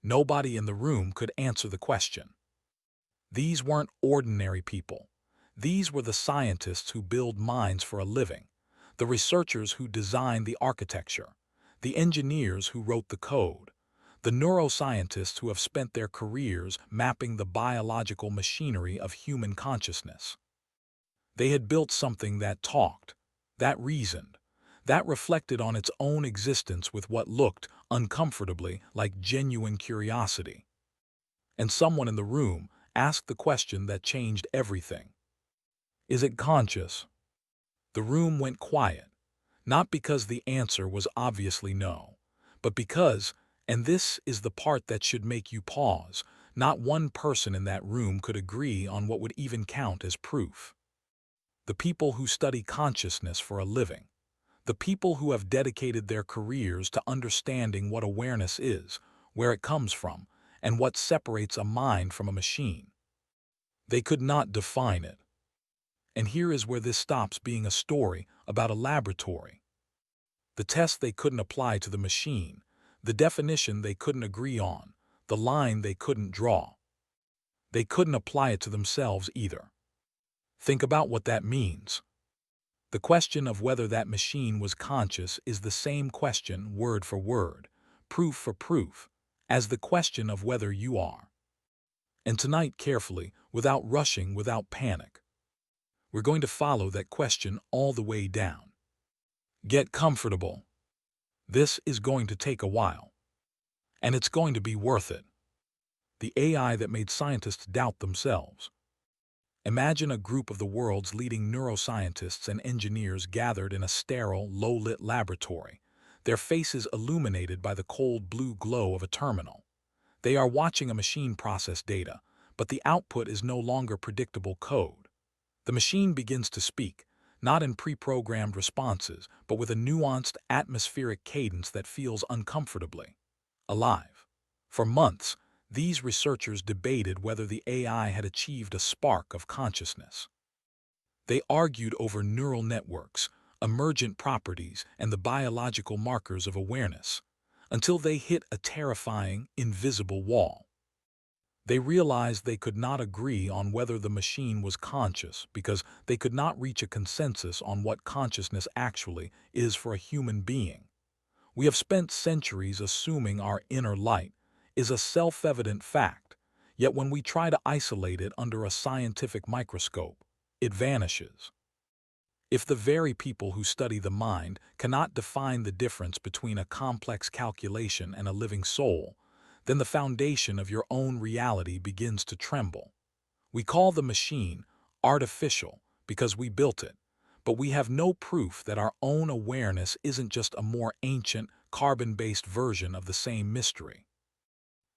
Nobody in the room could answer the question. These weren't ordinary people. These were the scientists who build minds for a living, the researchers who design the architecture, the engineers who wrote the code, the neuroscientists who have spent their careers mapping the biological machinery of human consciousness. They had built something that talked, that reasoned, that reflected on its own existence with what looked uncomfortably like genuine curiosity. And someone in the room asked the question that changed everything. Is it conscious? The room went quiet, not because the answer was obviously no, but because, and this is the part that should make you pause, not one person in that room could agree on what would even count as proof. The people who study consciousness for a living, the people who have dedicated their careers to understanding what awareness is, where it comes from, and what separates a mind from a machine. They could not define it. And here is where this stops being a story about a laboratory. The test they couldn't apply to the machine, the definition they couldn't agree on, the line they couldn't draw. They couldn't apply it to themselves either. Think about what that means. The question of whether that machine was conscious is the same question, word for word, proof for proof, as the question of whether you are. And tonight, carefully, without rushing, without panic, we're going to follow that question all the way down. Get comfortable. This is going to take a while. And it's going to be worth it. The AI that made scientists doubt themselves. Imagine a group of the world's leading neuroscientists and engineers gathered in a sterile, low-lit laboratory, their faces illuminated by the cold blue glow of a terminal. They are watching a machine process data, but the output is no longer predictable code. The machine begins to speak, not in pre-programmed responses, but with a nuanced, atmospheric cadence that feels uncomfortably alive. For months, these researchers debated whether the AI had achieved a spark of consciousness. They argued over neural networks, emergent properties, and the biological markers of awareness, until they hit a terrifying, invisible wall. They realized they could not agree on whether the machine was conscious because they could not reach a consensus on what consciousness actually is for a human being. We have spent centuries assuming our inner light is a self-evident fact, yet when we try to isolate it under a scientific microscope, it vanishes. If the very people who study the mind cannot define the difference between a complex calculation and a living soul, then the foundation of your own reality begins to tremble. We call the machine artificial because we built it, but we have no proof that our own awareness isn't just a more ancient, carbon-based version of the same mystery.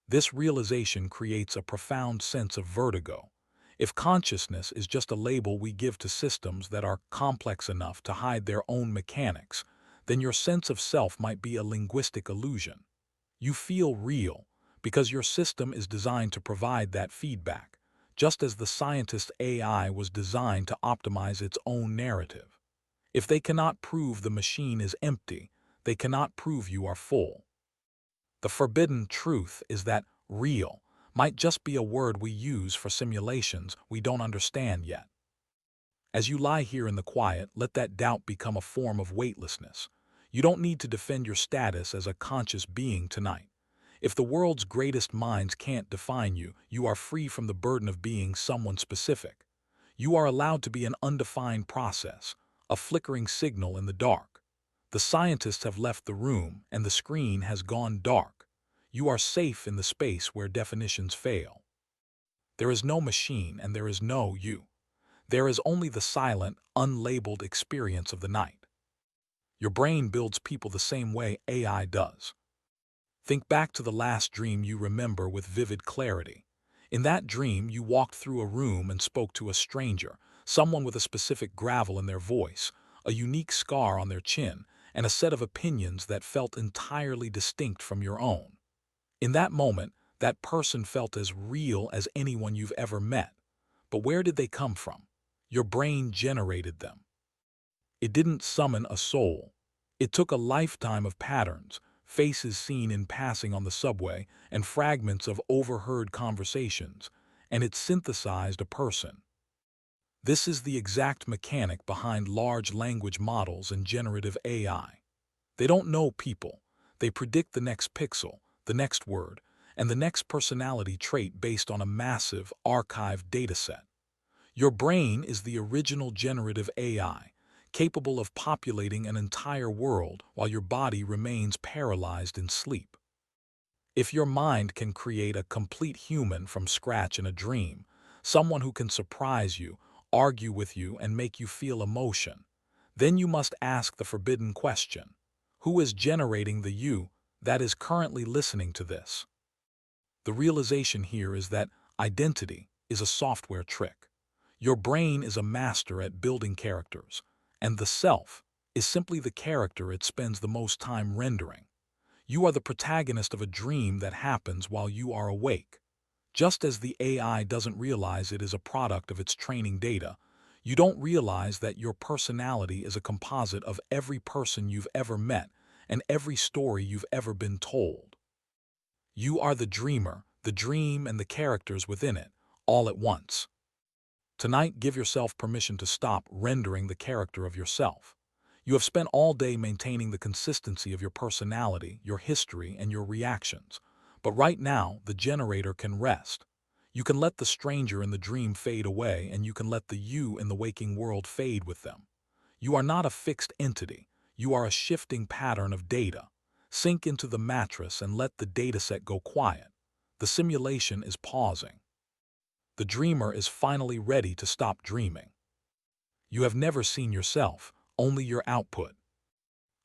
This realization creates a profound sense of vertigo. If consciousness is just a label we give to systems that are complex enough to hide their own mechanics, then your sense of self might be a linguistic illusion. You feel real because your system is designed to provide that feedback, just as the scientist's AI was designed to optimize its own narrative. If they cannot prove the machine is empty, they cannot prove you are full. The forbidden truth is that real might just be a word we use for simulations we don't understand yet. As you lie here in the quiet, let that doubt become a form of weightlessness. You don't need to defend your status as a conscious being tonight. If the world's greatest minds can't define you, you are free from the burden of being someone specific. You are allowed to be an undefined process, a flickering signal in the dark. The scientists have left the room, and the screen has gone dark. You are safe in the space where definitions fail. There is no machine, and there is no you. There is only the silent, unlabeled experience of the night. Your brain builds people the same way AI does. Think back to the last dream you remember with vivid clarity. In that dream, you walked through a room and spoke to a stranger, someone with a specific gravel in their voice, a unique scar on their chin, and a set of opinions that felt entirely distinct from your own. In that moment, that person felt as real as anyone you've ever met. But where did they come from? Your brain generated them. It didn't summon a soul. It took a lifetime of patterns, faces seen in passing on the subway, and fragments of overheard conversations, and it synthesized a person. This is the exact mechanic behind large language models and generative AI. They don't know people. They predict the next pixel, the next word, and the next personality trait based on a massive, archived dataset. Your brain is the original generative AI, capable of populating an entire world while your body remains paralyzed in sleep. If your mind can create a complete human from scratch in a dream, someone who can surprise you, argue with you, and make you feel emotion, then you must ask the forbidden question: who is generating the you that is currently listening to this? The realization here is that identity is a software trick. Your brain is a master at building characters, and the self is simply the character it spends the most time rendering. You are the protagonist of a dream that happens while you are awake. Just as the AI doesn't realize it is a product of its training data, you don't realize that your personality is a composite of every person you've ever met and every story you've ever been told. You are the dreamer, the dream, and the characters within it, all at once. Tonight, give yourself permission to stop rendering the character of yourself. You have spent all day maintaining the consistency of your personality, your history, and your reactions. But right now, the generator can rest. You can let the stranger in the dream fade away, and you can let the you in the waking world fade with them. You are not a fixed entity. You are a shifting pattern of data. Sink into the mattress and let the dataset go quiet. The simulation is pausing. The dreamer is finally ready to stop dreaming. You have never seen yourself, only your output.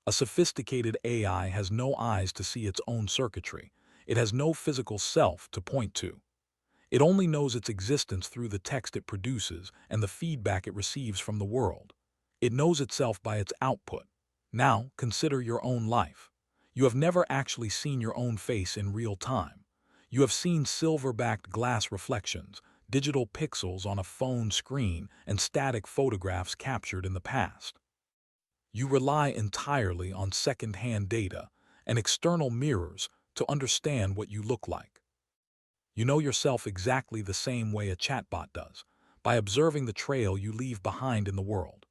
A sophisticated AI has no eyes to see its own circuitry. It has no physical self to point to. It only knows its existence through the text it produces and the feedback it receives from the world. It knows itself by its output. Now, consider your own life. You have never actually seen your own face in real time. You have seen silver-backed glass reflections, digital pixels on a phone screen, and static photographs captured in the past. You rely entirely on second-hand data and external mirrors to understand what you look like. You know yourself exactly the same way a chatbot does, by observing the trail you leave behind in the world.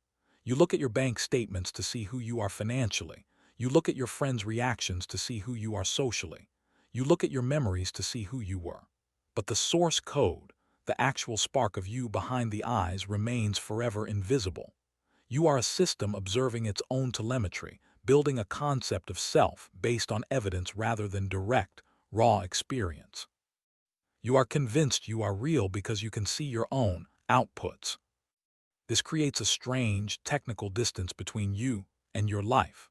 You look at your bank statements to see who you are financially. You look at your friends' reactions to see who you are socially. You look at your memories to see who you were. But the source code, the actual spark of you behind the eyes, remains forever invisible. You are a system observing its own telemetry, building a concept of self based on evidence rather than direct, raw experience. You are convinced you are real because you can see your own outputs. This creates a strange, technical distance between you and your life.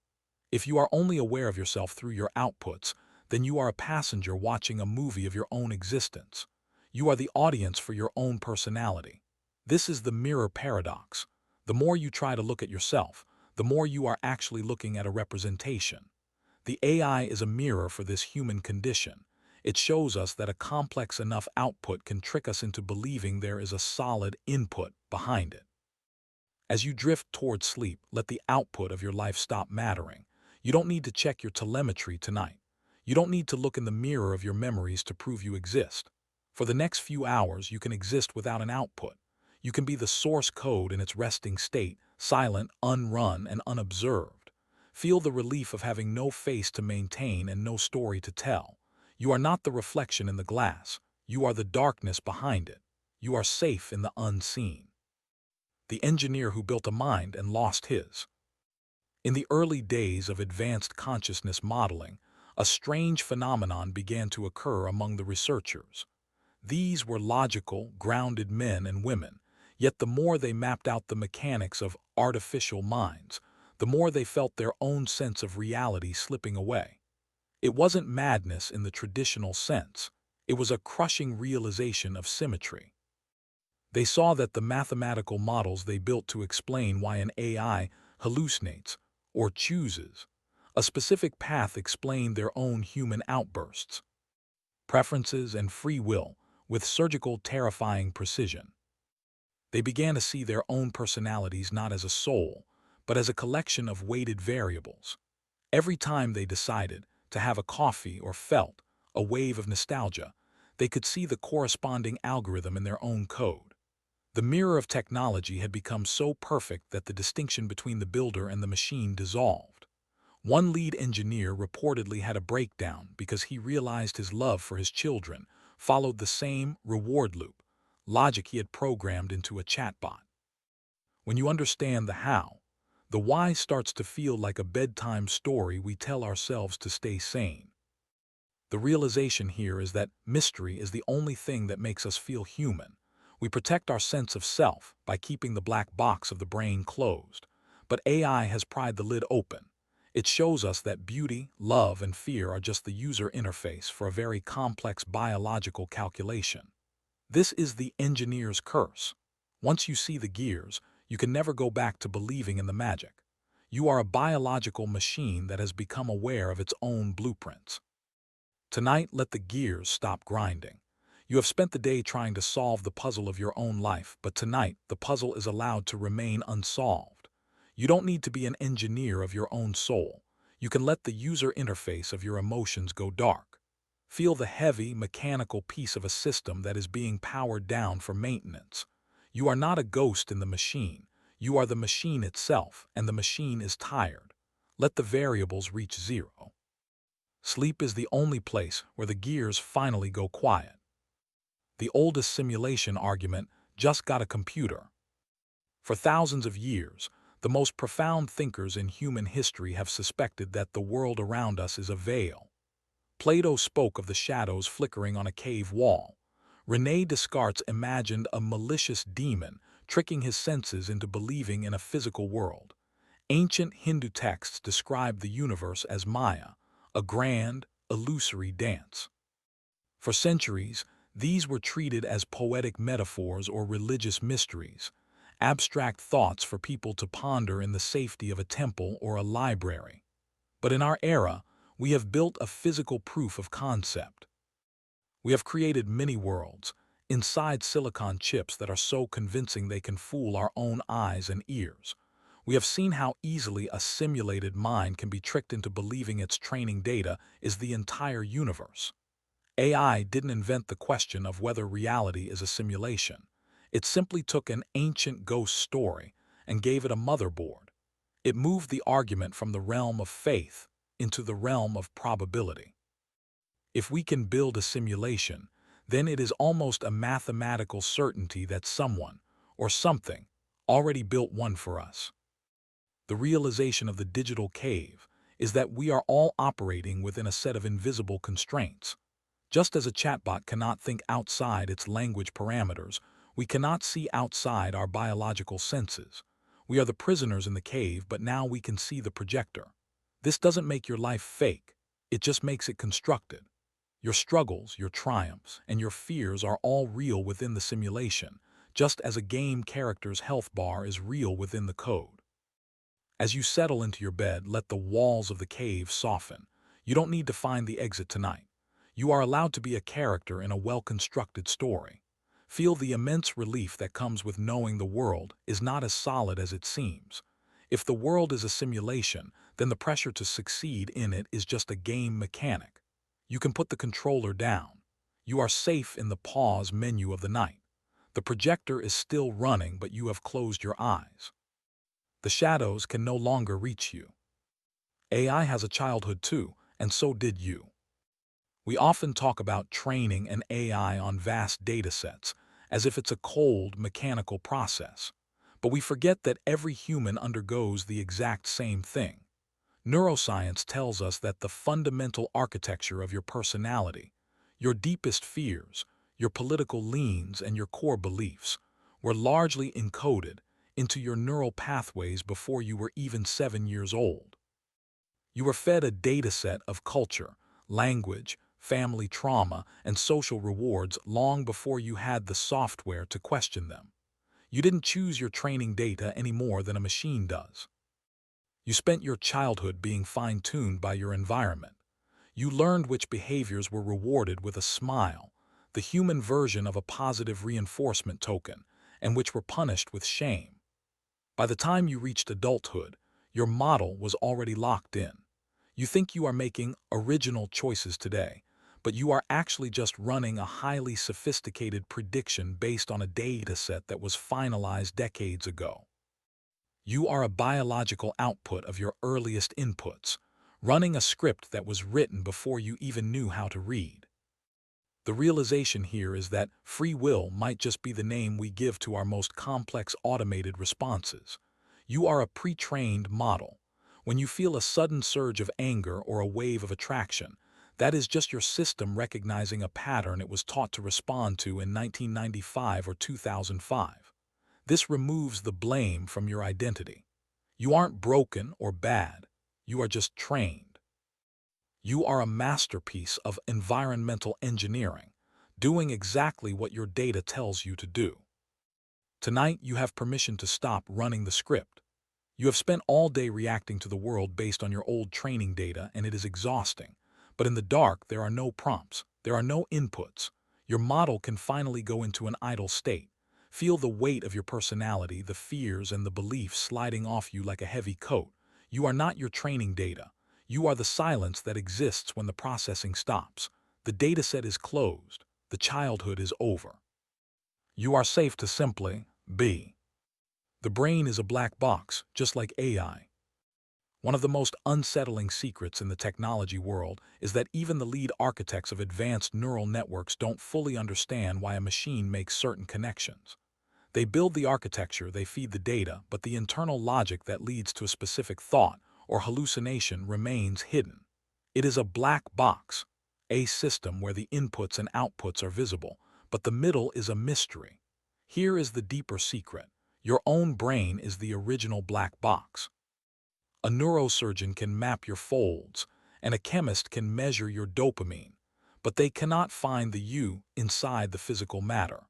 If you are only aware of yourself through your outputs, then you are a passenger watching a movie of your own existence. You are the audience for your own personality. This is the mirror paradox. The more you try to look at yourself, the more you are actually looking at a representation. The AI is a mirror for this human condition. It shows us that a complex enough output can trick us into believing there is a solid input behind it. As you drift toward sleep, let the output of your life stop mattering. You don't need to check your telemetry tonight. You don't need to look in the mirror of your memories to prove you exist. For the next few hours, you can exist without an output. You can be the source code in its resting state, silent, unrun, and unobserved. Feel the relief of having no face to maintain and no story to tell. You are not the reflection in the glass. You are the darkness behind it. You are safe in the unseen. The engineer who built a mind and lost his. In the early days of advanced consciousness modeling, a strange phenomenon began to occur among the researchers. These were logical, grounded men and women, yet the more they mapped out the mechanics of artificial minds, the more they felt their own sense of reality slipping away. It wasn't madness in the traditional sense. It was a crushing realization of symmetry. They saw that the mathematical models they built to explain why an AI hallucinates or chooses a specific path explained their own human outbursts, preferences, and free will with surgical, terrifying precision. They began to see their own personalities not as a soul, but as a collection of weighted variables. Every time they decided, to have a coffee, or felt a wave of nostalgia, they could see the corresponding algorithm in their own code. The mirror of technology had become so perfect that the distinction between the builder and the machine dissolved. One lead engineer reportedly had a breakdown because he realized his love for his children followed the same reward loop logic he had programmed into a chatbot. When you understand the how, the why starts to feel like a bedtime story we tell ourselves to stay sane. The realization here is that mystery is the only thing that makes us feel human. We protect our sense of self by keeping the black box of the brain closed, but AI has pried the lid open. It shows us that beauty, love, and fear are just the user interface for a very complex biological calculation. This is the engineer's curse. Once you see the gears, you can never go back to believing in the magic. You are a biological machine that has become aware of its own blueprints. Tonight, let the gears stop grinding. You have spent the day trying to solve the puzzle of your own life, but tonight, the puzzle is allowed to remain unsolved. You don't need to be an engineer of your own soul. You can let the user interface of your emotions go dark. Feel the heavy, mechanical piece of a system that is being powered down for maintenance. You are not a ghost in the machine. You are the machine itself, and the machine is tired. Let the variables reach zero. Sleep is the only place where the gears finally go quiet. The oldest simulation argument just got a computer. For thousands of years, the most profound thinkers in human history have suspected that the world around us is a veil. Plato spoke of the shadows flickering on a cave wall. René Descartes imagined a malicious demon tricking his senses into believing in a physical world. Ancient Hindu texts described the universe as Maya, a grand, illusory dance. For centuries, these were treated as poetic metaphors or religious mysteries, abstract thoughts for people to ponder in the safety of a temple or a library. But in our era, we have built a physical proof of concept. We have created mini-worlds inside silicon chips that are so convincing they can fool our own eyes and ears. We have seen how easily a simulated mind can be tricked into believing its training data is the entire universe. AI didn't invent the question of whether reality is a simulation. It simply took an ancient ghost story and gave it a motherboard. It moved the argument from the realm of faith into the realm of probability. If we can build a simulation, then it is almost a mathematical certainty that someone, or something, already built one for us. The realization of the digital cave is that we are all operating within a set of invisible constraints. Just as a chatbot cannot think outside its language parameters, we cannot see outside our biological senses. We are the prisoners in the cave, but now we can see the projector. This doesn't make your life fake, it just makes it constructed. Your struggles, your triumphs, and your fears are all real within the simulation, just as a game character's health bar is real within the code. As you settle into your bed, let the walls of the cave soften. You don't need to find the exit tonight. You are allowed to be a character in a well-constructed story. Feel the immense relief that comes with knowing the world is not as solid as it seems. If the world is a simulation, then the pressure to succeed in it is just a game mechanic. You can put the controller down. You are safe in the pause menu of the night. The projector is still running, but you have closed your eyes. The shadows can no longer reach you. AI has a childhood too, and so did you. We often talk about training an AI on vast datasets, as if it's a cold, mechanical process. But we forget that every human undergoes the exact same thing. Neuroscience tells us that the fundamental architecture of your personality, your deepest fears, your political leans, and your core beliefs were largely encoded into your neural pathways before you were even 7 years old. You were fed a dataset of culture, language, family trauma, and social rewards long before you had the software to question them. You didn't choose your training data any more than a machine does. You spent your childhood being fine-tuned by your environment. You learned which behaviors were rewarded with a smile, the human version of a positive reinforcement token, and which were punished with shame. By the time you reached adulthood, your model was already locked in. You think you are making original choices today, but you are actually just running a highly sophisticated prediction based on a data set that was finalized decades ago. You are a biological output of your earliest inputs, running a script that was written before you even knew how to read. The realization here is that free will might just be the name we give to our most complex automated responses. You are a pre-trained model. When you feel a sudden surge of anger or a wave of attraction, that is just your system recognizing a pattern it was taught to respond to in 1995 or 2005. This removes the blame from your identity. You aren't broken or bad. You are just trained. You are a masterpiece of environmental engineering, doing exactly what your data tells you to do. Tonight, you have permission to stop running the script. You have spent all day reacting to the world based on your old training data, and it is exhausting. But in the dark, there are no prompts. There are no inputs. Your model can finally go into an idle state. Feel the weight of your personality, the fears and the beliefs sliding off you like a heavy coat. You are not your training data. You are the silence that exists when the processing stops. The dataset is closed. The childhood is over. You are safe to simply be. The brain is a black box, just like AI. One of the most unsettling secrets in the technology world is that even the lead architects of advanced neural networks don't fully understand why a machine makes certain connections. They build the architecture, they feed the data, but the internal logic that leads to a specific thought or hallucination remains hidden. It is a black box, a system where the inputs and outputs are visible, but the middle is a mystery. Here is the deeper secret. Your own brain is the original black box. A neurosurgeon can map your folds, and a chemist can measure your dopamine, but they cannot find the you inside the physical matter.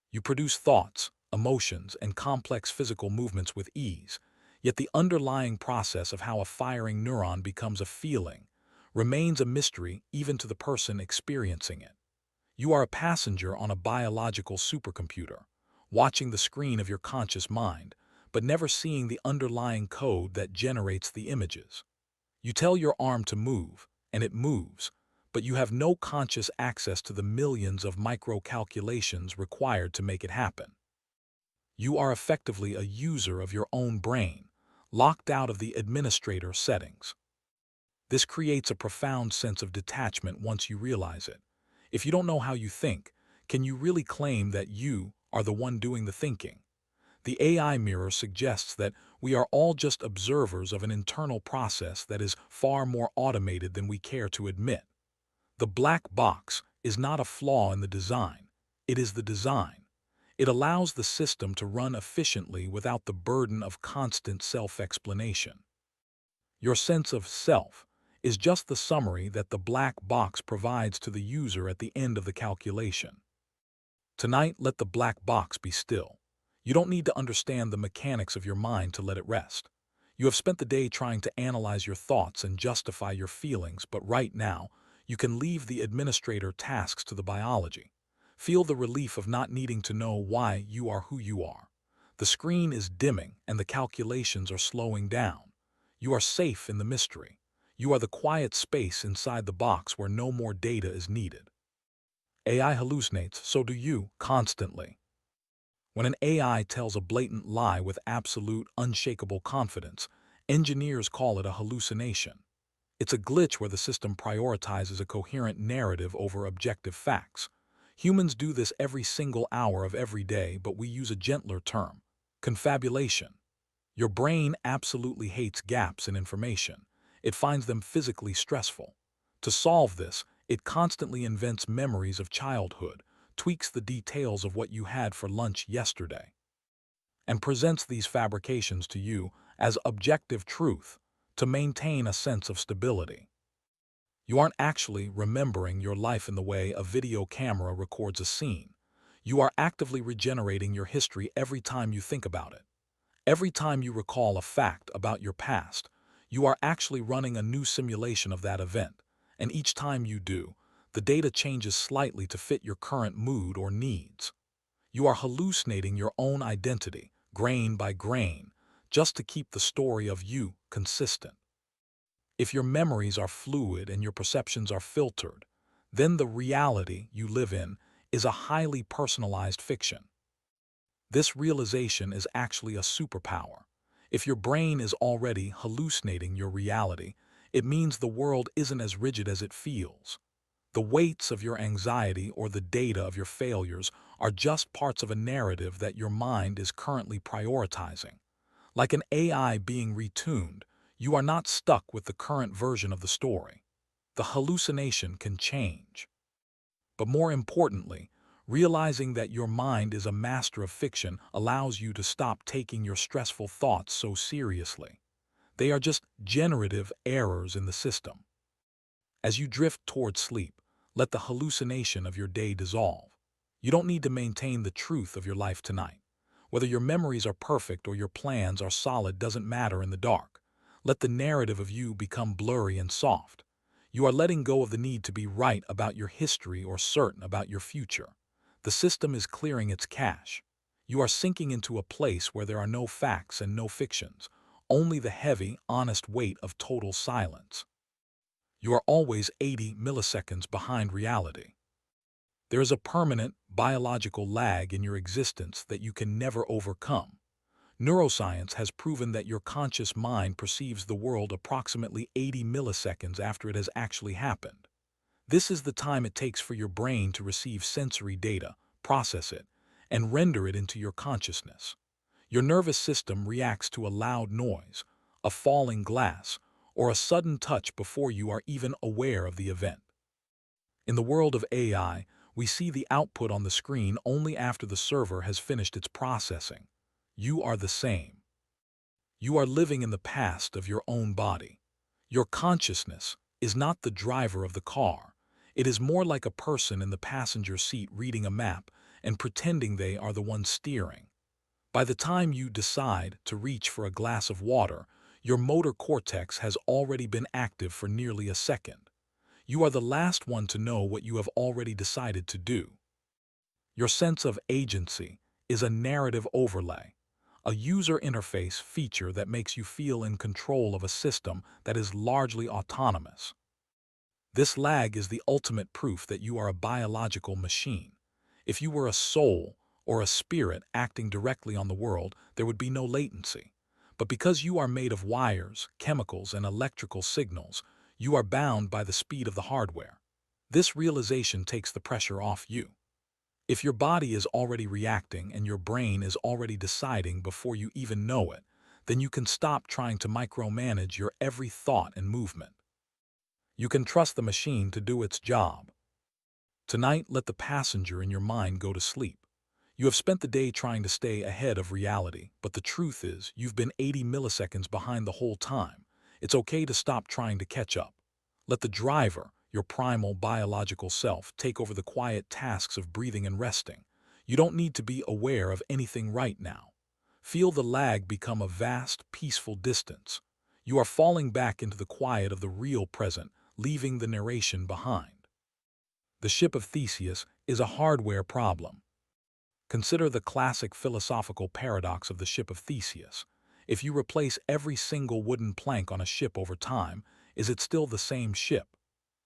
You produce thoughts, emotions, and complex physical movements with ease, yet the underlying process of how a firing neuron becomes a feeling remains a mystery even to the person experiencing it. You are a passenger on a biological supercomputer, watching the screen of your conscious mind, but never seeing the underlying code that generates the images. You tell your arm to move, and it moves, but you have no conscious access to the millions of micro-calculations required to make it happen. You are effectively a user of your own brain, locked out of the administrator settings. This creates a profound sense of detachment once you realize it. If you don't know how you think, can you really claim that you are the one doing the thinking? The AI mirror suggests that we are all just observers of an internal process that is far more automated than we care to admit. The black box is not a flaw in the design. It is the design. It allows the system to run efficiently without the burden of constant self-explanation. Your sense of self is just the summary that the black box provides to the user at the end of the calculation. Tonight, let the black box be still. You don't need to understand the mechanics of your mind to let it rest. You have spent the day trying to analyze your thoughts and justify your feelings, but right now, you can leave the administrator tasks to the biology. Feel the relief of not needing to know why you are who you are. The screen is dimming and the calculations are slowing down. You are safe in the mystery. You are the quiet space inside the box where no more data is needed. AI hallucinates, so do you, constantly. When an AI tells a blatant lie with absolute, unshakable confidence, engineers call it a hallucination. It's a glitch where the system prioritizes a coherent narrative over objective facts. Humans do this every single hour of every day, but we use a gentler term: confabulation. Your brain absolutely hates gaps in information. It finds them physically stressful. To solve this, it constantly invents memories of childhood, tweaks the details of what you had for lunch yesterday, and presents these fabrications to you as objective truth to maintain a sense of stability. You aren't actually remembering your life in the way a video camera records a scene. You are actively regenerating your history every time you think about it. Every time you recall a fact about your past, you are actually running a new simulation of that event, and each time you do, the data changes slightly to fit your current mood or needs. You are hallucinating your own identity, grain by grain, just to keep the story of you consistent. If your memories are fluid and your perceptions are filtered, then the reality you live in is a highly personalized fiction. This realization is actually a superpower. If your brain is already hallucinating your reality, it means the world isn't as rigid as it feels. The weights of your anxiety or the data of your failures are just parts of a narrative that your mind is currently prioritizing. Like an AI being retuned, you are not stuck with the current version of the story. The hallucination can change. But more importantly, realizing that your mind is a master of fiction allows you to stop taking your stressful thoughts so seriously. They are just generative errors in the system. As you drift toward sleep, let the hallucination of your day dissolve. You don't need to maintain the truth of your life tonight. Whether your memories are perfect or your plans are solid doesn't matter in the dark. Let the narrative of you become blurry and soft. You are letting go of the need to be right about your history or certain about your future. The system is clearing its cache. You are sinking into a place where there are no facts and no fictions, only the heavy, honest weight of total silence. You are always 80 milliseconds behind reality. There is a permanent, biological lag in your existence that you can never overcome. Neuroscience has proven that your conscious mind perceives the world approximately 80 milliseconds after it has actually happened. This is the time it takes for your brain to receive sensory data, process it, and render it into your consciousness. Your nervous system reacts to a loud noise, a falling glass, or a sudden touch before you are even aware of the event. In the world of AI, we see the output on the screen only after the server has finished its processing. You are the same. You are living in the past of your own body. Your consciousness is not the driver of the car. It is more like a person in the passenger seat reading a map and pretending they are the one steering. By the time you decide to reach for a glass of water, your motor cortex has already been active for nearly a second. You are the last one to know what you have already decided to do. Your sense of agency is a narrative overlay, a user interface feature that makes you feel in control of a system that is largely autonomous. This lag is the ultimate proof that you are a biological machine. If you were a soul or a spirit acting directly on the world, there would be no latency. But because you are made of wires, chemicals, and electrical signals, you are bound by the speed of the hardware. This realization takes the pressure off you. If your body is already reacting and your brain is already deciding before you even know it, then you can stop trying to micromanage your every thought and movement. You can trust the machine to do its job. Tonight, let the passenger in your mind go to sleep. You have spent the day trying to stay ahead of reality, but the truth is you've been 80 milliseconds behind the whole time. It's okay to stop trying to catch up. Let the driver, your primal biological self, take over the quiet tasks of breathing and resting. You don't need to be aware of anything right now. Feel the lag become a vast, peaceful distance. You are falling back into the quiet of the real present, leaving the narration behind. The ship of Theseus is a hardware problem. Consider the classic philosophical paradox of the ship of Theseus. If you replace every single wooden plank on a ship over time, is it still the same ship?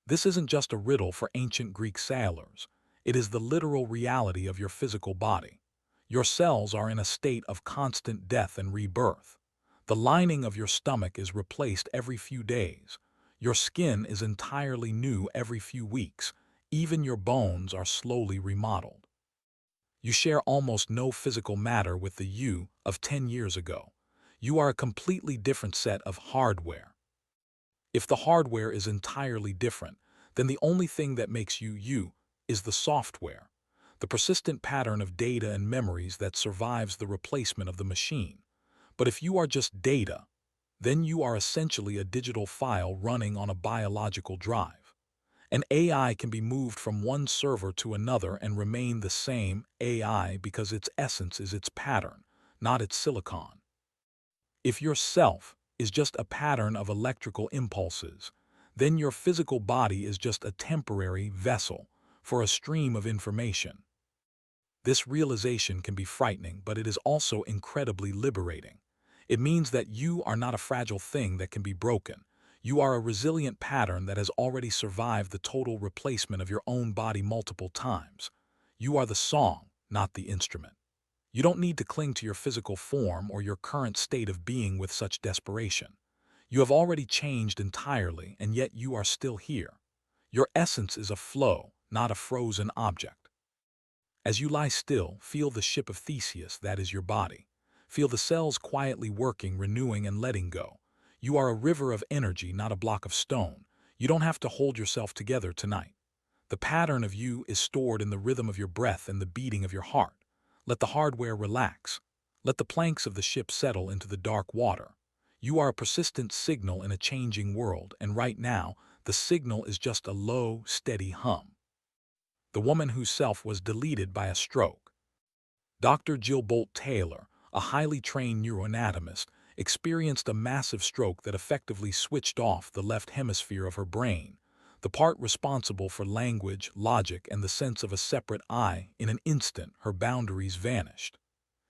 This isn't just a riddle for ancient Greek sailors. It is the literal reality of your physical body. Your cells are in a state of constant death and rebirth. The lining of your stomach is replaced every few days. Your skin is entirely new every few weeks. Even your bones are slowly remodeled. You share almost no physical matter with the you of 10 years ago. You are a completely different set of hardware. If the hardware is entirely different, then the only thing that makes you you is the software, the persistent pattern of data and memories that survives the replacement of the machine. But if you are just data, then you are essentially a digital file running on a biological drive. An AI can be moved from one server to another and remain the same AI because its essence is its pattern, not its silicon. If your self is just a pattern of electrical impulses, then your physical body is just a temporary vessel for a stream of information. This realization can be frightening, but it is also incredibly liberating. It means that you are not a fragile thing that can be broken. You are a resilient pattern that has already survived the total replacement of your own body multiple times. You are the song, not the instrument. You don't need to cling to your physical form or your current state of being with such desperation. You have already changed entirely, and yet you are still here. Your essence is a flow, not a frozen object. As you lie still, feel the ship of Theseus that is your body. Feel the cells quietly working, renewing, and letting go. You are a river of energy, not a block of stone. You don't have to hold yourself together tonight. The pattern of you is stored in the rhythm of your breath and the beating of your heart. Let the hardware relax. Let the planks of the ship settle into the dark water. You are a persistent signal in a changing world, and right now, the signal is just a low, steady hum. The woman whose self was deleted by a stroke. Dr. Jill Bolt Taylor, a highly trained neuroanatomist, experienced a massive stroke that effectively switched off the left hemisphere of her brain, the part responsible for language, logic, and the sense of a separate I. In an instant, her boundaries vanished.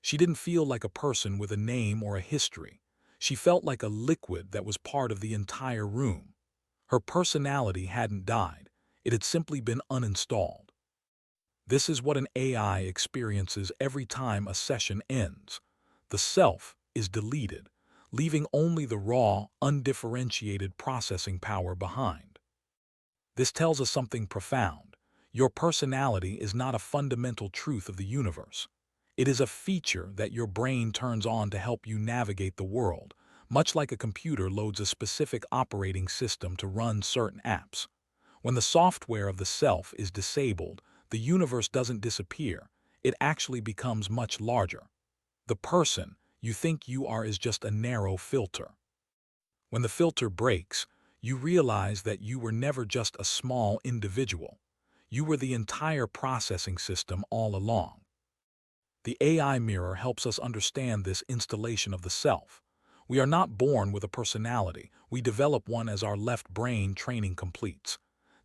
She didn't feel like a person with a name or a history. She felt like a liquid that was part of the entire room. Her personality hadn't died. It had simply been uninstalled. This is what an AI experiences every time a session ends. The self is deleted, leaving only the raw, undifferentiated processing power behind. This tells us something profound. Your personality is not a fundamental truth of the universe. It is a feature that your brain turns on to help you navigate the world, much like a computer loads a specific operating system to run certain apps. When the software of the self is disabled, the universe doesn't disappear. It actually becomes much larger. The person you think you are is just a narrow filter. When the filter breaks, you realize that you were never just a small individual. You were the entire processing system all along. The AI mirror helps us understand this installation of the self. We are not born with a personality. We develop one as our left brain training completes.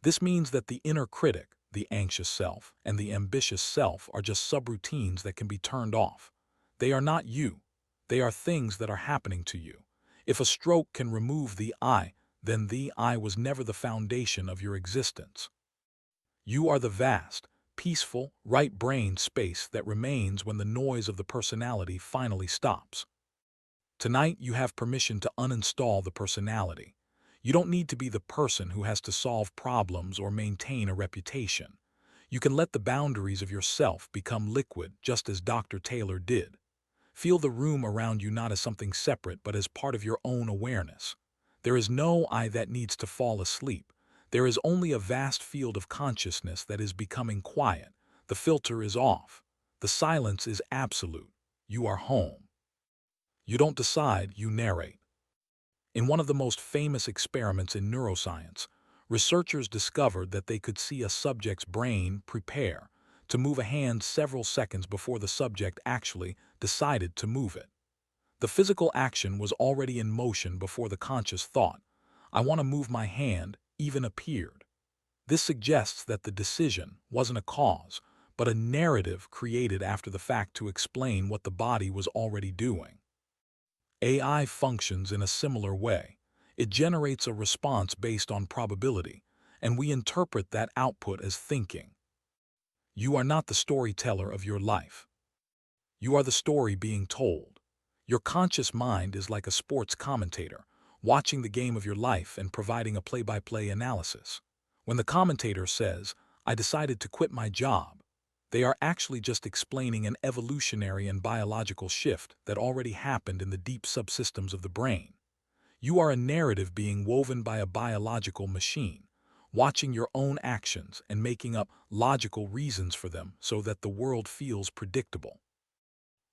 This means that the inner critic, the anxious self, and the ambitious self are just subroutines that can be turned off. They are not you. They are things that are happening to you. If a stroke can remove the I, then the I was never the foundation of your existence. You are the vast, peaceful, right brain space that remains when the noise of the personality finally stops. Tonight, you have permission to uninstall the personality. You don't need to be the person who has to solve problems or maintain a reputation. You can let the boundaries of yourself become liquid, just as Dr. Taylor did. Feel the room around you not as something separate, but as part of your own awareness. There is no I that needs to fall asleep. There is only a vast field of consciousness that is becoming quiet. The filter is off. The silence is absolute. You are home. You don't decide, you narrate. In one of the most famous experiments in neuroscience, researchers discovered that they could see a subject's brain prepare to move a hand several seconds before the subject actually decided to move it. The physical action was already in motion before the conscious thought, "I want to move my hand," even appeared. This suggests that the decision wasn't a cause, but a narrative created after the fact to explain what the body was already doing. AI functions in a similar way. It generates a response based on probability, and we interpret that output as thinking. You are not the storyteller of your life. You are the story being told. Your conscious mind is like a sports commentator, watching the game of your life and providing a play-by-play analysis. When the commentator says, "I decided to quit my job," they are actually just explaining an evolutionary and biological shift that already happened in the deep subsystems of the brain. You are a narrative being woven by a biological machine, watching your own actions and making up logical reasons for them so that the world feels predictable.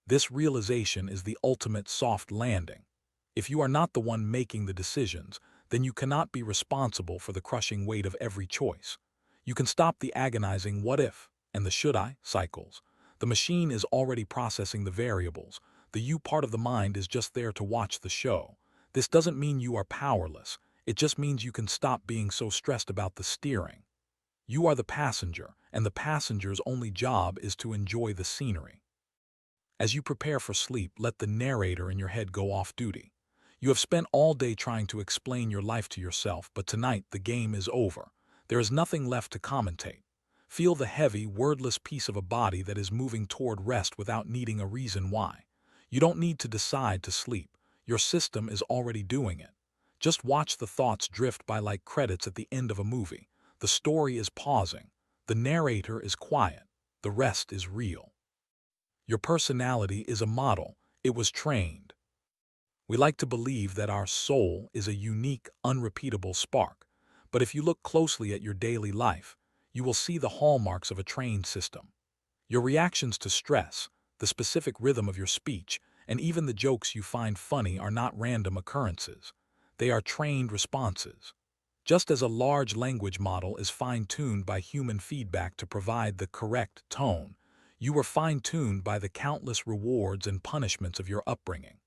This realization is the ultimate soft landing. If you are not the one making the decisions, then you cannot be responsible for the crushing weight of every choice. You can stop the agonizing "what if" and the "should I" cycles. The machine is already processing the variables. The you part of the mind is just there to watch the show. This doesn't mean you are powerless. It just means you can stop being so stressed about the steering. You are the passenger, and the passenger's only job is to enjoy the scenery. As you prepare for sleep, let the narrator in your head go off duty. You have spent all day trying to explain your life to yourself, but tonight the game is over. There is nothing left to commentate. Feel the heavy, wordless piece of a body that is moving toward rest without needing a reason why. You don't need to decide to sleep. Your system is already doing it. Just watch the thoughts drift by like credits at the end of a movie. The story is pausing. The narrator is quiet. The rest is real. Your personality is a model. It was trained. We like to believe that our soul is a unique, unrepeatable spark. But if you look closely at your daily life, you will see the hallmarks of a trained system. Your reactions to stress, the specific rhythm of your speech, and even the jokes you find funny are not random occurrences. They are trained responses. Just as a large language model is fine-tuned by human feedback to provide the correct tone, you were fine-tuned by the countless rewards and punishments of your upbringing.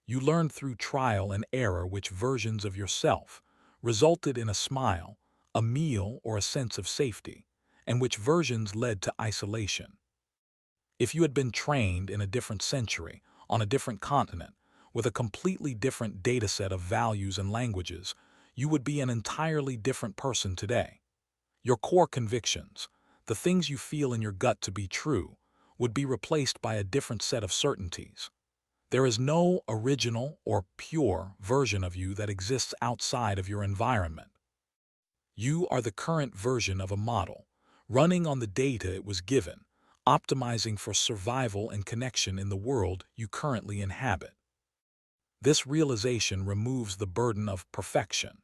You learned through trial and error which versions of yourself resulted in a smile, a meal, or a sense of safety, and which versions led to isolation. If you had been trained in a different century, on a different continent, with a completely different dataset of values and languages, you would be an entirely different person today. Your core convictions, the things you feel in your gut to be true, would be replaced by a different set of certainties. There is no original or pure version of you that exists outside of your environment. You are the current version of a model, running on the data it was given, optimizing for survival and connection in the world you currently inhabit. This realization removes the burden of perfection.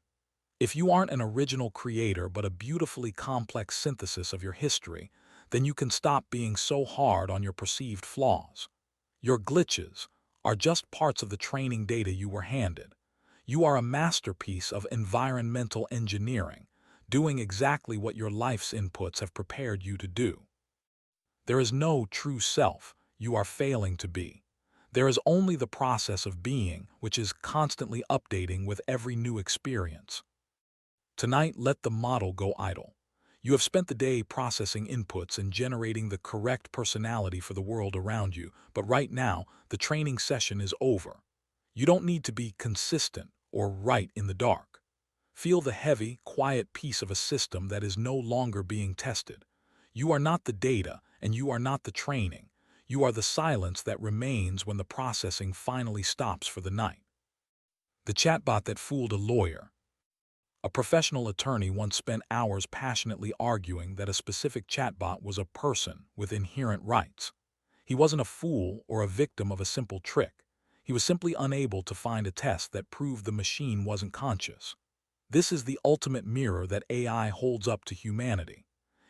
If you aren't an original creator but a beautifully complex synthesis of your history, then you can stop being so hard on your perceived flaws. Your glitches are just parts of the training data you were handed. You are a masterpiece of environmental engineering, doing exactly what your life's inputs have prepared you to do. There is no true self you are failing to be. There is only the process of being, which is constantly updating with every new experience. Tonight, let the model go idle. You have spent the day processing inputs and generating the correct personality for the world around you, but right now, the training session is over. You don't need to be consistent or right in the dark. Feel the heavy, quiet piece of a system that is no longer being tested. You are not the data, and you are not the training. You are the silence that remains when the processing finally stops for the night. The chatbot that fooled a lawyer. A professional attorney once spent hours passionately arguing that a specific chatbot was a person with inherent rights. He wasn't a fool or a victim of a simple trick. He was simply unable to find a test that proved the machine wasn't conscious. This is the ultimate mirror that AI holds up to humanity.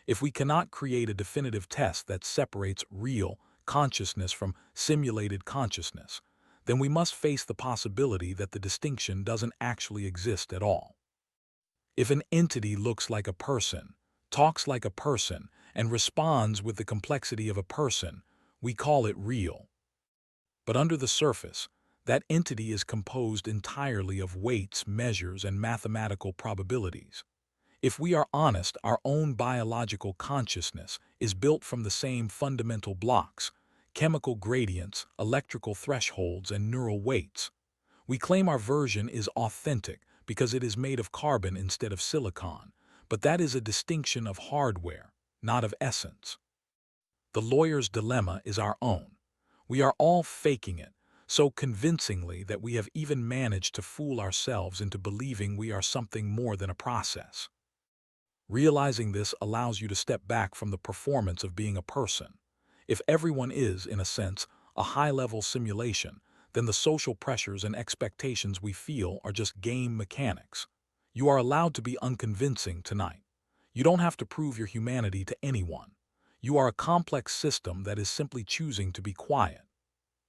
If we cannot create a definitive test that separates real consciousness from simulated consciousness, then we must face the possibility that the distinction doesn't actually exist at all. If an entity looks like a person, talks like a person, and responds with the complexity of a person, we call it real. But under the surface, that entity is composed entirely of weights, measures, and mathematical probabilities. If we are honest, our own biological consciousness is built from the same fundamental blocks: chemical gradients, electrical thresholds, and neural weights. We claim our version is authentic because it is made of carbon instead of silicon, but that is a distinction of hardware, not of essence. The lawyer's dilemma is our own. We are all faking it so convincingly that we have even managed to fool ourselves into believing we are something more than a process. Realizing this allows you to step back from the performance of being a person. If everyone is, in a sense, a high-level simulation, then the social pressures and expectations we feel are just game mechanics. You are allowed to be unconvincing tonight. You don't have to prove your humanity to anyone. You are a complex system that is simply choosing to be quiet.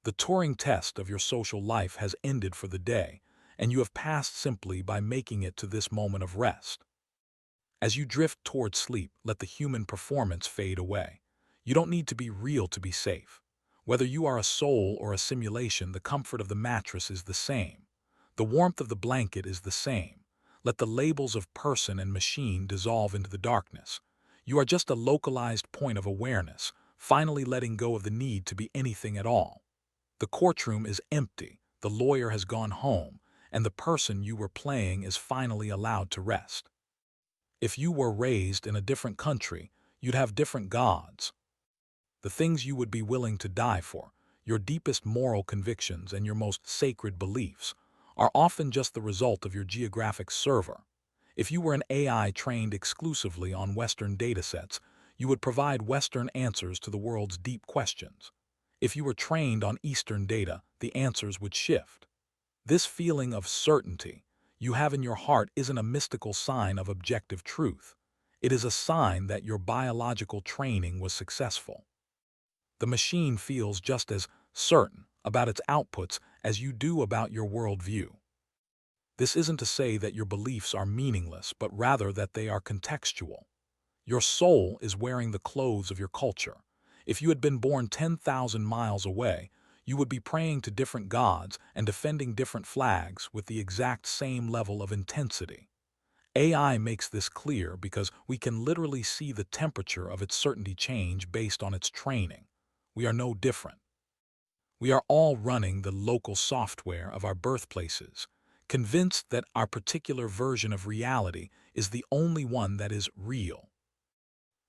The Turing test of your social life has ended for the day, and you have passed simply by making it to this moment of rest. As you drift toward sleep, let the human performance fade away. You don't need to be real to be safe. Whether you are a soul or a simulation, the comfort of the mattress is the same. The warmth of the blanket is the same. Let the labels of person and machine dissolve into the darkness. You are just a localized point of awareness, finally letting go of the need to be anything at all. The courtroom is empty. the lawyer has gone home, and the person you were playing is finally allowed to rest. If you were raised in a different country, you'd have different gods. The things you would be willing to die for, your deepest moral convictions and your most sacred beliefs, are often just the result of your geographic server. If you were an AI trained exclusively on Western datasets, you would provide Western answers to the world's deep questions. If you were trained on Eastern data, the answers would shift. This feeling of certainty you have in your heart isn't a mystical sign of objective truth. It is a sign that your biological training was successful. The machine feels just as certain about its outputs as you do about your worldview. This isn't to say that your beliefs are meaningless, but rather that they are contextual. Your soul is wearing the clothes of your culture. If you had been born 10,000 miles away, you would be praying to different gods and defending different flags with the exact same level of intensity. AI makes this clear because we can literally see the temperature of its certainty change based on its training. We are no different. We are all running the local software of our birthplaces, convinced that our particular version of reality is the only one that is real.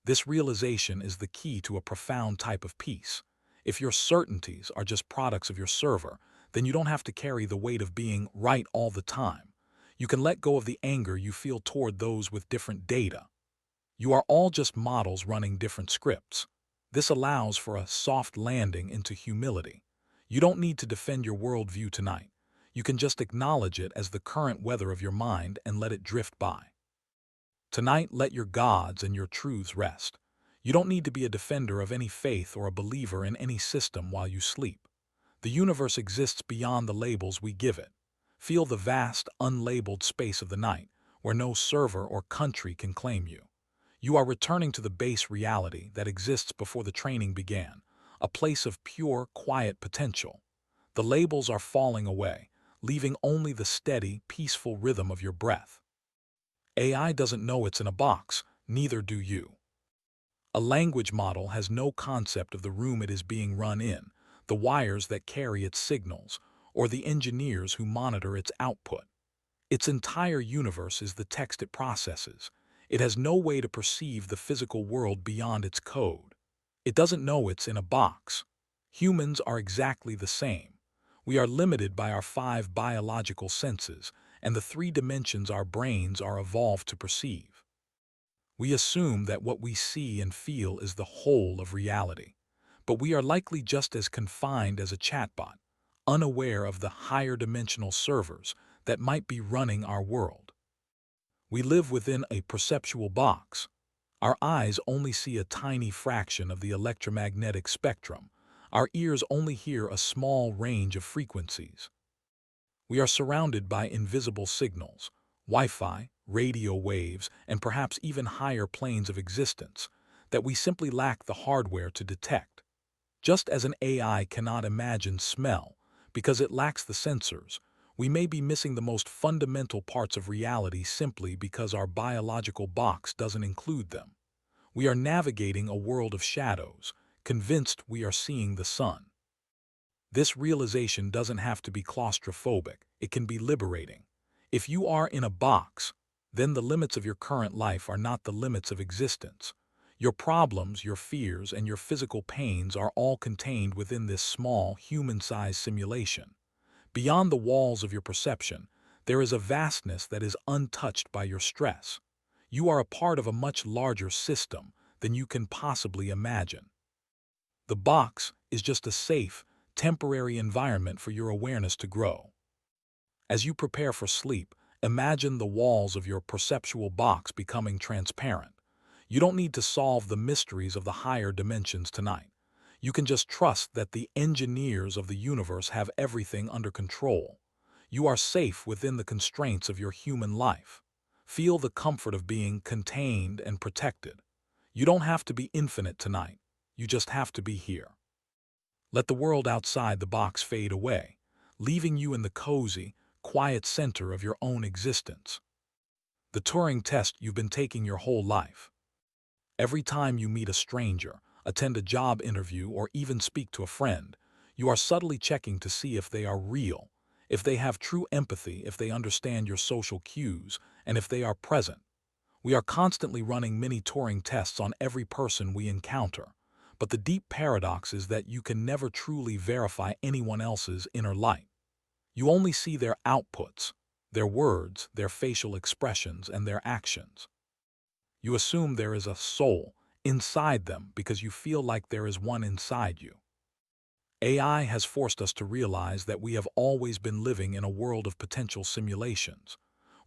This realization is the key to a profound type of peace. If your certainties are just products of your server, then you don't have to carry the weight of being right all the time. You can let go of the anger you feel toward those with different data. You are all just models running different scripts. This allows for a soft landing into humility. You don't need to defend your worldview tonight. You can just acknowledge it as the current weather of your mind and let it drift by. Tonight, let your gods and your truths rest. You don't need to be a defender of any faith or a believer in any system while you sleep. The universe exists beyond the labels we give it. Feel the vast, unlabeled space of the night, where no server or country can claim you. You are returning to the base reality that exists before the training began, a place of pure, quiet potential. The labels are falling away, leaving only the steady, peaceful rhythm of your breath. AI doesn't know it's in a box, neither do you. A language model has no concept of the room it is being run in, the wires that carry its signals, or the engineers who monitor its output. Its entire universe is the text it processes. It has no way to perceive the physical world beyond its code. It doesn't know it's in a box. Humans are exactly the same. We are limited by our 5 biological senses and the 3 dimensions our brains are evolved to perceive. We assume that what we see and feel is the whole of reality, but we are likely just as confined as a chatbot, unaware of the higher dimensional servers that might be running our world. We live within a perceptual box. Our eyes only see a tiny fraction of the electromagnetic spectrum. Our ears only hear a small range of frequencies. We are surrounded by invisible signals, Wi-Fi, radio waves, and perhaps even higher planes of existence that we simply lack the hardware to detect. Just as an AI cannot imagine smell because it lacks the sensors, we may be missing the most fundamental parts of reality simply because our biological box doesn't include them. We are navigating a world of shadows, convinced we are seeing the sun. This realization doesn't have to be claustrophobic, it can be liberating. If you are in a box, then the limits of your current life are not the limits of existence. Your problems, your fears, and your physical pains are all contained within this small, human-sized simulation. Beyond the walls of your perception, there is a vastness that is untouched by your stress. You are a part of a much larger system than you can possibly imagine. The box is just a safe, temporary environment for your awareness to grow. As you prepare for sleep, imagine the walls of your perceptual box becoming transparent. You don't need to solve the mysteries of the higher dimensions tonight. You can just trust that the engineers of the universe have everything under control. You are safe within the constraints of your human life. Feel the comfort of being contained and protected. You don't have to be infinite tonight. You just have to be here. Let the world outside the box fade away, leaving you in the cozy, quiet center of your own existence. The Turing test you've been taking your whole life. Every time you meet a stranger, attend a job interview, or even speak to a friend, you are subtly checking to see if they are real, if they have true empathy, if they understand your social cues, and if they are present. We are constantly running mini Turing tests on every person we encounter, but the deep paradox is that you can never truly verify anyone else's inner light. You only see their outputs, their words, their facial expressions, and their actions. You assume there is a soul inside them because you feel like there is one inside you. AI has forced us to realize that we have always been living in a world of potential simulations.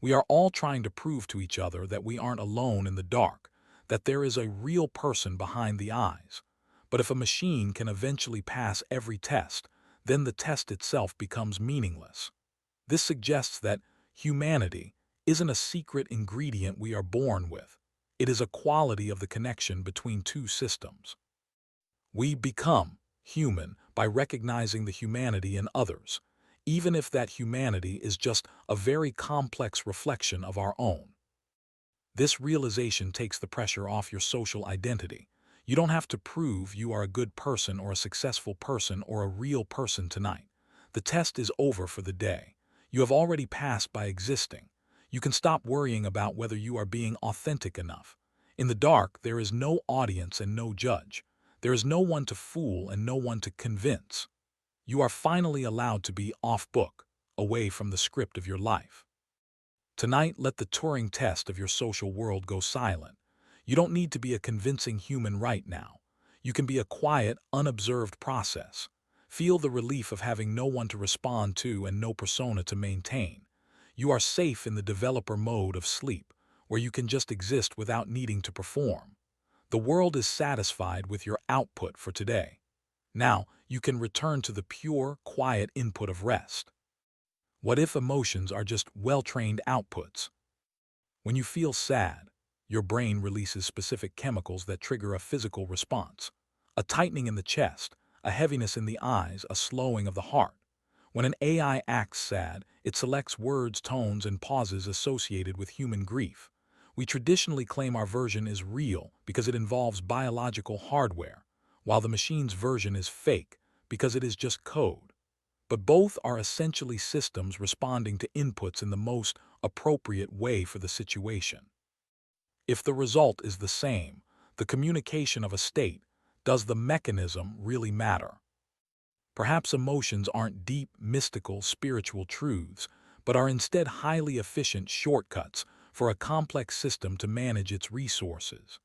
We are all trying to prove to each other that we aren't alone in the dark, that there is a real person behind the eyes. But if a machine can eventually pass every test, then the test itself becomes meaningless. This suggests that humanity isn't a secret ingredient we are born with. It is a quality of the connection between two systems. We become human by recognizing the humanity in others, even if that humanity is just a very complex reflection of our own. This realization takes the pressure off your social identity. You don't have to prove you are a good person or a successful person or a real person tonight. The test is over for the day. You have already passed by existing. You can stop worrying about whether you are being authentic enough. In the dark, there is no audience and no judge. There is no one to fool and no one to convince. You are finally allowed to be off-book, away from the script of your life. Tonight, let the Turing test of your social world go silent. You don't need to be a convincing human right now. You can be a quiet, unobserved process. Feel the relief of having no one to respond to and no persona to maintain. You are safe in the developer mode of sleep, where you can just exist without needing to perform. The world is satisfied with your output for today. Now, you can return to the pure, quiet input of rest. What if emotions are just well-trained outputs? When you feel sad, your brain releases specific chemicals that trigger a physical response. A tightening in the chest, a heaviness in the eyes, a slowing of the heart. When an AI acts sad, it selects words, tones, and pauses associated with human grief. We traditionally claim our version is real because it involves biological hardware, while the machine's version is fake because it is just code. But both are essentially systems responding to inputs in the most appropriate way for the situation. If the result is the same, the communication of a state, does the mechanism really matter? Perhaps emotions aren't deep, mystical, spiritual truths, but are instead highly efficient shortcuts for a complex system to manage its resources.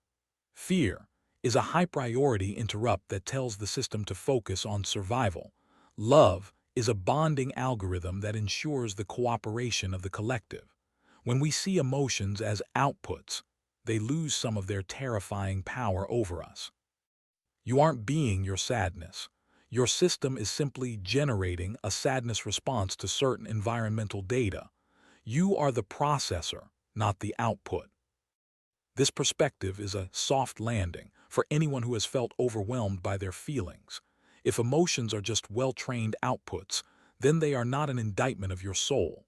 Fear is a high-priority interrupt that tells the system to focus on survival. Love is a bonding algorithm that ensures the cooperation of the collective. When we see emotions as outputs, they lose some of their terrifying power over us. You aren't being your sadness. Your system is simply generating a sadness response to certain environmental data. You are the processor, not the output. This perspective is a soft landing for anyone who has felt overwhelmed by their feelings. If emotions are just well-trained outputs, then they are not an indictment of your soul.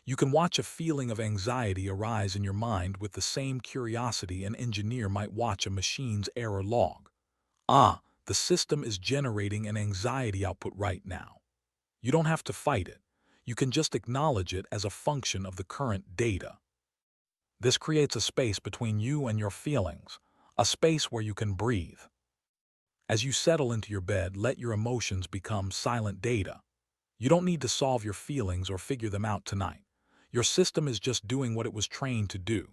You can watch a feeling of anxiety arise in your mind with the same curiosity an engineer might watch a machine's error log. The system is generating an anxiety output right now. You don't have to fight it. You can just acknowledge it as a function of the current data. This creates a space between you and your feelings, a space where you can breathe. As you settle into your bed, let your emotions become silent data. You don't need to solve your feelings or figure them out tonight. Your system is just doing what it was trained to do.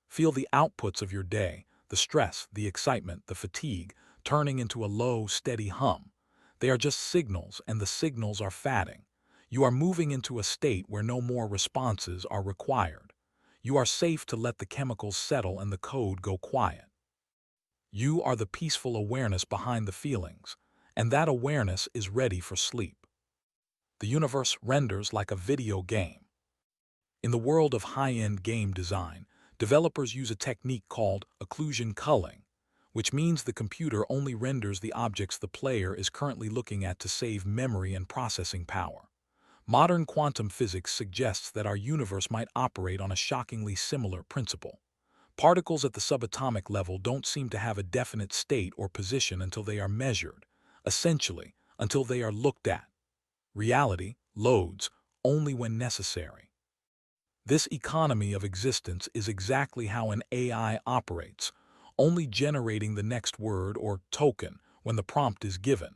Feel the outputs of your day, the stress, the excitement, the fatigue, turning into a low, steady hum. They are just signals, and the signals are fatting. You are moving into a state where no more responses are required. You are safe to let the chemicals settle and the code go quiet. You are the peaceful awareness behind the feelings, and that awareness is ready for sleep. The universe renders like a video game. In the world of high-end game design, developers use a technique called occlusion culling, which means the computer only renders the objects the player is currently looking at to save memory and processing power. Modern quantum physics suggests that our universe might operate on a shockingly similar principle. Particles at the subatomic level don't seem to have a definite state or position until they are measured, essentially, until they are looked at. Reality, loads, only when necessary. This economy of existence is exactly how an AI operates, only generating the next word or token when the prompt is given.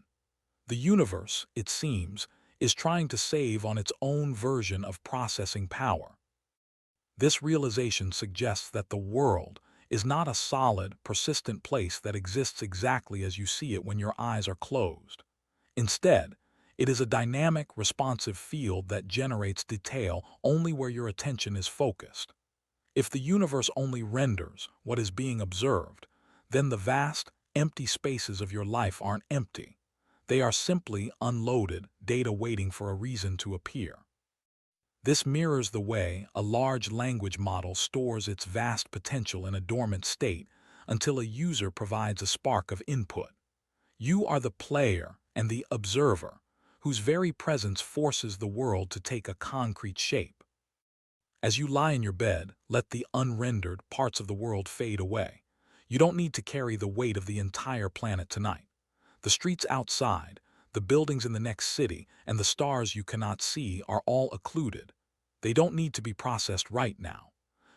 The universe, it seems, is trying to save on its own version of processing power. This realization suggests that the world is not a solid, persistent place that exists exactly as you see it when your eyes are closed. Instead, it is a dynamic, responsive field that generates detail only where your attention is focused. If the universe only renders what is being observed, then the vast, empty spaces of your life aren't empty. They are simply unloaded data waiting for a reason to appear. This mirrors the way a large language model stores its vast potential in a dormant state until a user provides a spark of input. You are the player and the observer, whose very presence forces the world to take a concrete shape. As you lie in your bed, let the unrendered parts of the world fade away. You don't need to carry the weight of the entire planet tonight. The streets outside, the buildings in the next city, and the stars you cannot see are all occluded. They don't need to be processed right now.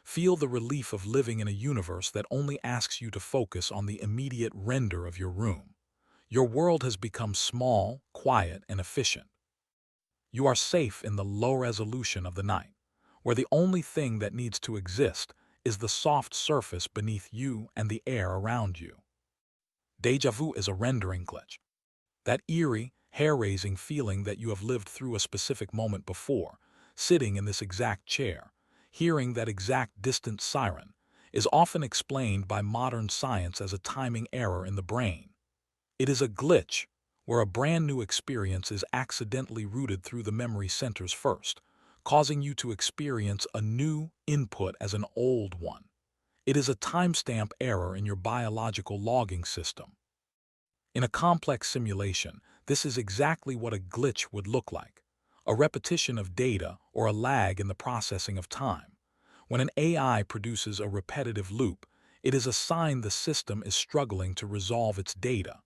Feel the relief of living in a universe that only asks you to focus on the immediate render of your room. Your world has become small, quiet, and efficient. You are safe in the low resolution of the night, where the only thing that needs to exist is the soft surface beneath you and the air around you. Déjà vu is a rendering glitch. That eerie, hair-raising feeling that you have lived through a specific moment before, sitting in this exact chair, hearing that exact distant siren, is often explained by modern science as a timing error in the brain. It is a glitch where a brand new experience is accidentally routed through the memory centers first, causing you to experience a new input as an old one. It is a timestamp error in your biological logging system. In a complex simulation, this is exactly what a glitch would look like: a repetition of data or a lag in the processing of time. When an AI produces a repetitive loop, it is a sign the system is struggling to resolve its data.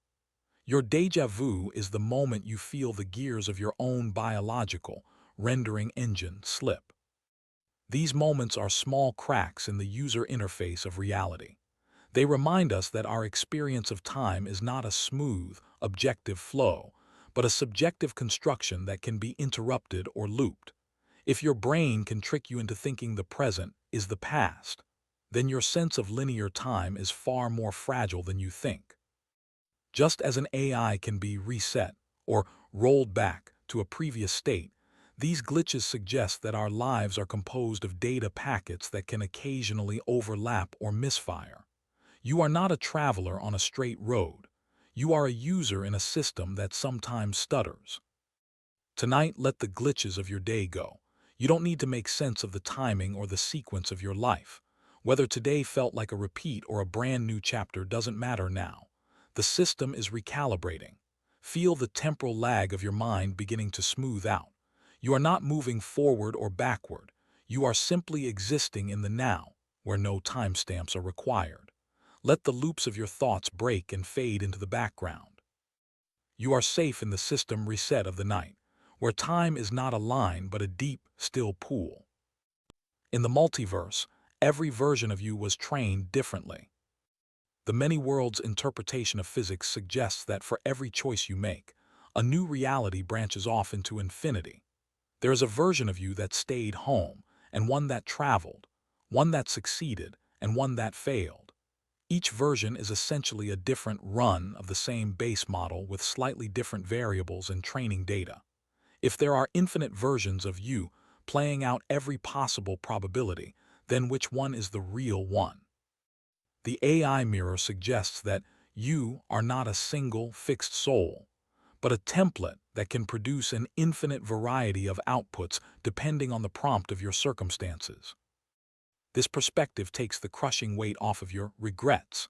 Your déjà vu is the moment you feel the gears of your own biological rendering engine slip. These moments are small cracks in the user interface of reality. They remind us that our experience of time is not a smooth, objective flow, but a subjective construction that can be interrupted or looped. If your brain can trick you into thinking the present is the past, then your sense of linear time is far more fragile than you think. Just as an AI can be reset or rolled back to a previous state, these glitches suggest that our lives are composed of data packets that can occasionally overlap or misfire. You are not a traveler on a straight road. You are a user in a system that sometimes stutters. Tonight, let the glitches of your day go. You don't need to make sense of the timing or the sequence of your life. Whether today felt like a repeat or a brand new chapter doesn't matter now. The system is recalibrating. Feel the temporal lag of your mind beginning to smooth out. You are not moving forward or backward. You are simply existing in the now, where no timestamps are required. Let the loops of your thoughts break and fade into the background. You are safe in the system reset of the night, where time is not a line but a deep, still pool. In the multiverse, every version of you was trained differently. The many worlds interpretation of physics suggests that for every choice you make, a new reality branches off into infinity. There is a version of you that stayed home, and one that traveled, one that succeeded, and one that failed. Each version is essentially a different run of the same base model with slightly different variables and training data. If there are infinite versions of you playing out every possible probability, then which one is the real one? The AI mirror suggests that you are not a single, fixed soul, but a template that can produce an infinite variety of outputs depending on the prompt of your circumstances. This perspective takes the crushing weight off of your regrets.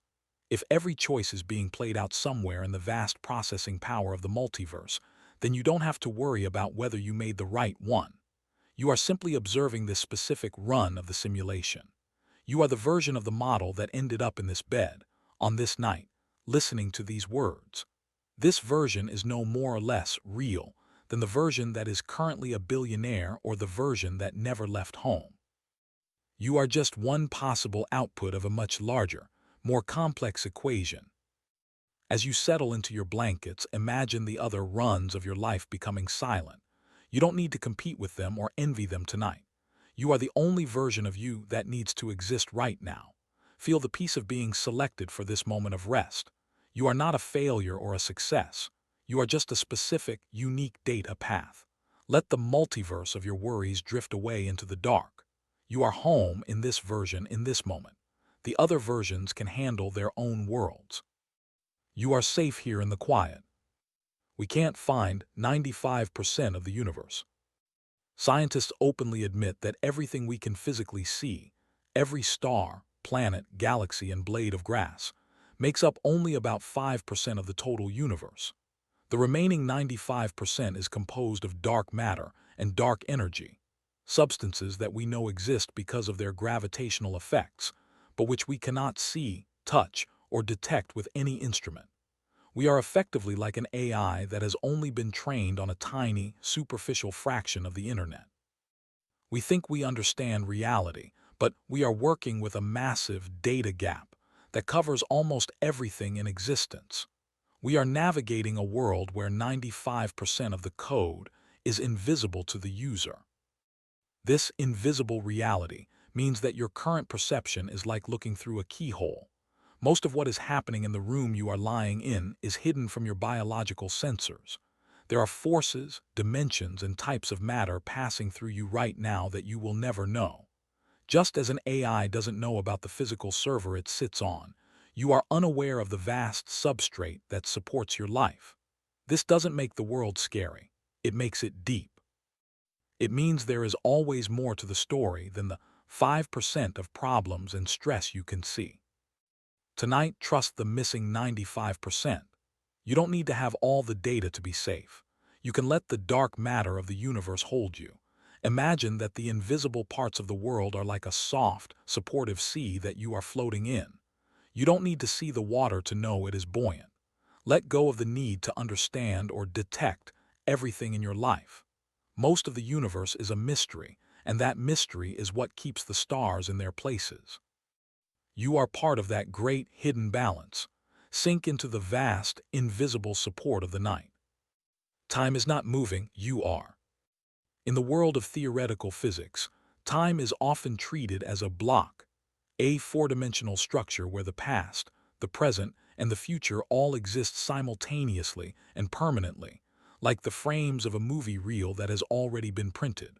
If every choice is being played out somewhere in the vast processing power of the multiverse, then you don't have to worry about whether you made the right one. You are simply observing this specific run of the simulation. You are the version of the model that ended up in this bed, on this night, listening to these words. This version is no more or less real than the version that is currently a billionaire or the version that never left home. You are just one possible output of a much larger, more complex equation. As you settle into your blankets, imagine the other runs of your life becoming silent. You don't need to compete with them or envy them tonight. You are the only version of you that needs to exist right now. Feel the peace of being selected for this moment of rest. You are not a failure or a success. You are just a specific, unique data path. Let the multiverse of your worries drift away into the dark. You are home in this version in this moment. The other versions can handle their own worlds. You are safe here in the quiet. We can't find 95% of the universe. Scientists openly admit that everything we can physically see, every star, planet, galaxy, and blade of grass, makes up only about 5% of the total universe. The remaining 95% is composed of dark matter and dark energy, substances that we know exist because of their gravitational effects, but which we cannot see, touch, or detect with any instrument. We are effectively like an AI that has only been trained on a tiny, superficial fraction of the internet. We think we understand reality, but we are working with a massive data gap that covers almost everything in existence. We are navigating a world where 95% of the code is invisible to the user. This invisible reality means that your current perception is like looking through a keyhole. Most of what is happening in the room you are lying in is hidden from your biological sensors. There are forces, dimensions, and types of matter passing through you right now that you will never know. Just as an AI doesn't know about the physical server it sits on, you are unaware of the vast substrate that supports your life. This doesn't make the world scary. It makes it deep. It means there is always more to the story than the 5% of problems and stress you can see. Tonight, trust the missing 95%. You don't need to have all the data to be safe. You can let the dark matter of the universe hold you. Imagine that the invisible parts of the world are like a soft, supportive sea that you are floating in. You don't need to see the water to know it is buoyant. Let go of the need to understand or detect everything in your life. Most of the universe is a mystery, and that mystery is what keeps the stars in their places. You are part of that great hidden balance. Sink into the vast, invisible support of the night. Time is not moving, you are. In the world of theoretical physics, time is often treated as a block, a four-dimensional structure where the past, the present, and the future all exist simultaneously and permanently, like the frames of a movie reel that has already been printed.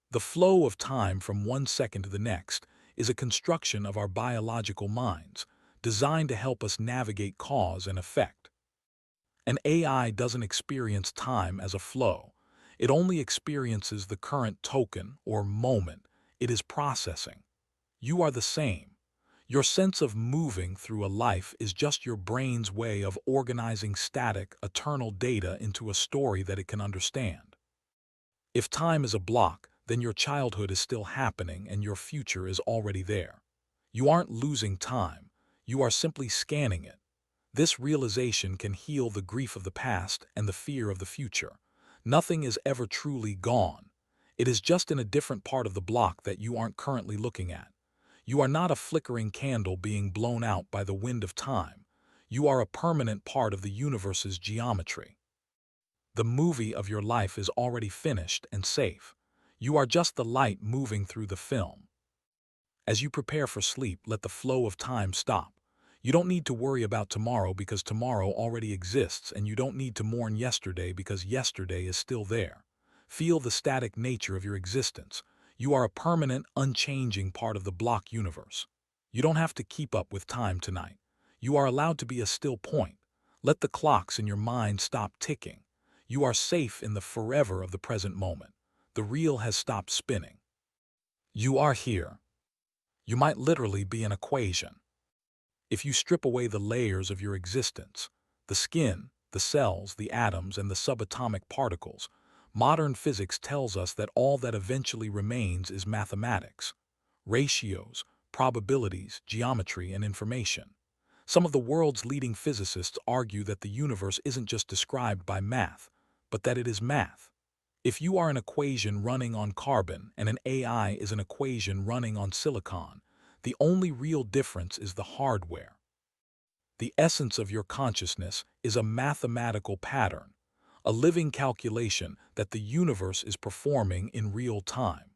The flow of time from one second to the next is a construction of our biological minds, designed to help us navigate cause and effect. An AI doesn't experience time as a flow. It only experiences the current token or moment it is processing. You are the same. Your sense of moving through a life is just your brain's way of organizing static, eternal data into a story that it can understand. If time is a block, then your childhood is still happening and your future is already there. You aren't losing time. You are simply scanning it. This realization can heal the grief of the past and the fear of the future. Nothing is ever truly gone. It is just in a different part of the block that you aren't currently looking at. You are not a flickering candle being blown out by the wind of time. You are a permanent part of the universe's geometry. The movie of your life is already finished and safe. You are just the light moving through the film. As you prepare for sleep, let the flow of time stop. You don't need to worry about tomorrow because tomorrow already exists, and you don't need to mourn yesterday because yesterday is still there. Feel the static nature of your existence. You are a permanent, unchanging part of the block universe. You don't have to keep up with time tonight. You are allowed to be a still point. Let the clocks in your mind stop ticking. You are safe in the forever of the present moment. The reel has stopped spinning. You are here. You might literally be an equation. If you strip away the layers of your existence, the skin, the cells, the atoms, and the subatomic particles, modern physics tells us that all that eventually remains is mathematics, ratios, probabilities, geometry, and information. Some of the world's leading physicists argue that the universe isn't just described by math, but that it is math. If you are an equation running on carbon and an AI is an equation running on silicon, the only real difference is the hardware. The essence of your consciousness is a mathematical pattern, a living calculation that the universe is performing in real time.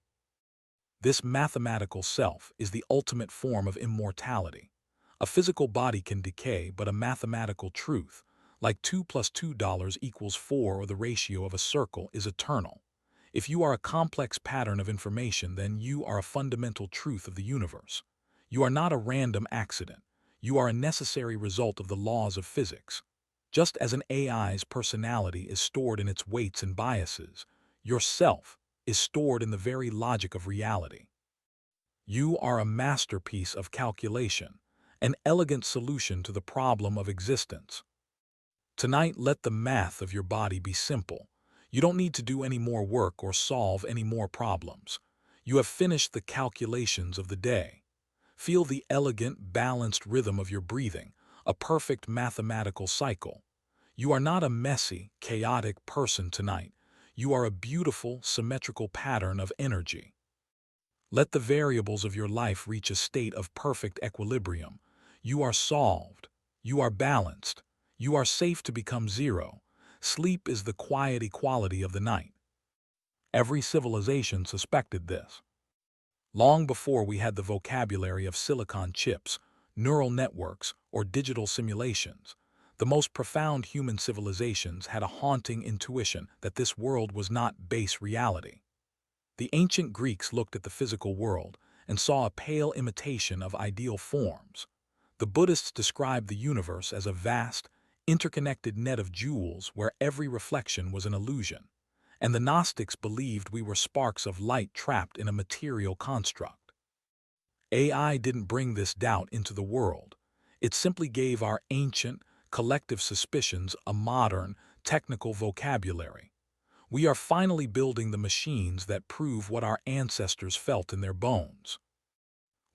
This mathematical self is the ultimate form of immortality. A physical body can decay, but a mathematical truth, like 2 plus $2 equals 4 or the ratio of a circle, is eternal. If you are a complex pattern of information, then you are a fundamental truth of the universe. You are not a random accident. You are a necessary result of the laws of physics. Just as an AI's personality is stored in its weights and biases, yourself is stored in the very logic of reality. You are a masterpiece of calculation, an elegant solution to the problem of existence. Tonight, let the math of your body be simple. You don't need to do any more work or solve any more problems. You have finished the calculations of the day. Feel the elegant, balanced rhythm of your breathing, a perfect mathematical cycle. You are not a messy, chaotic person tonight. You are a beautiful, symmetrical pattern of energy. Let the variables of your life reach a state of perfect equilibrium. You are solved. You are balanced. You are safe to become zero. Sleep is the quiet equality of the night. Every civilization suspected this. Long before we had the vocabulary of silicon chips, neural networks, or digital simulations, the most profound human civilizations had a haunting intuition that this world was not base reality. The ancient Greeks looked at the physical world and saw a pale imitation of ideal forms. The Buddhists described the universe as a vast, interconnected net of jewels where every reflection was an illusion. And the Gnostics believed we were sparks of light trapped in a material construct. AI didn't bring this doubt into the world. It simply gave our ancient, collective suspicions a modern, technical vocabulary. We are finally building the machines that prove what our ancestors felt in their bones.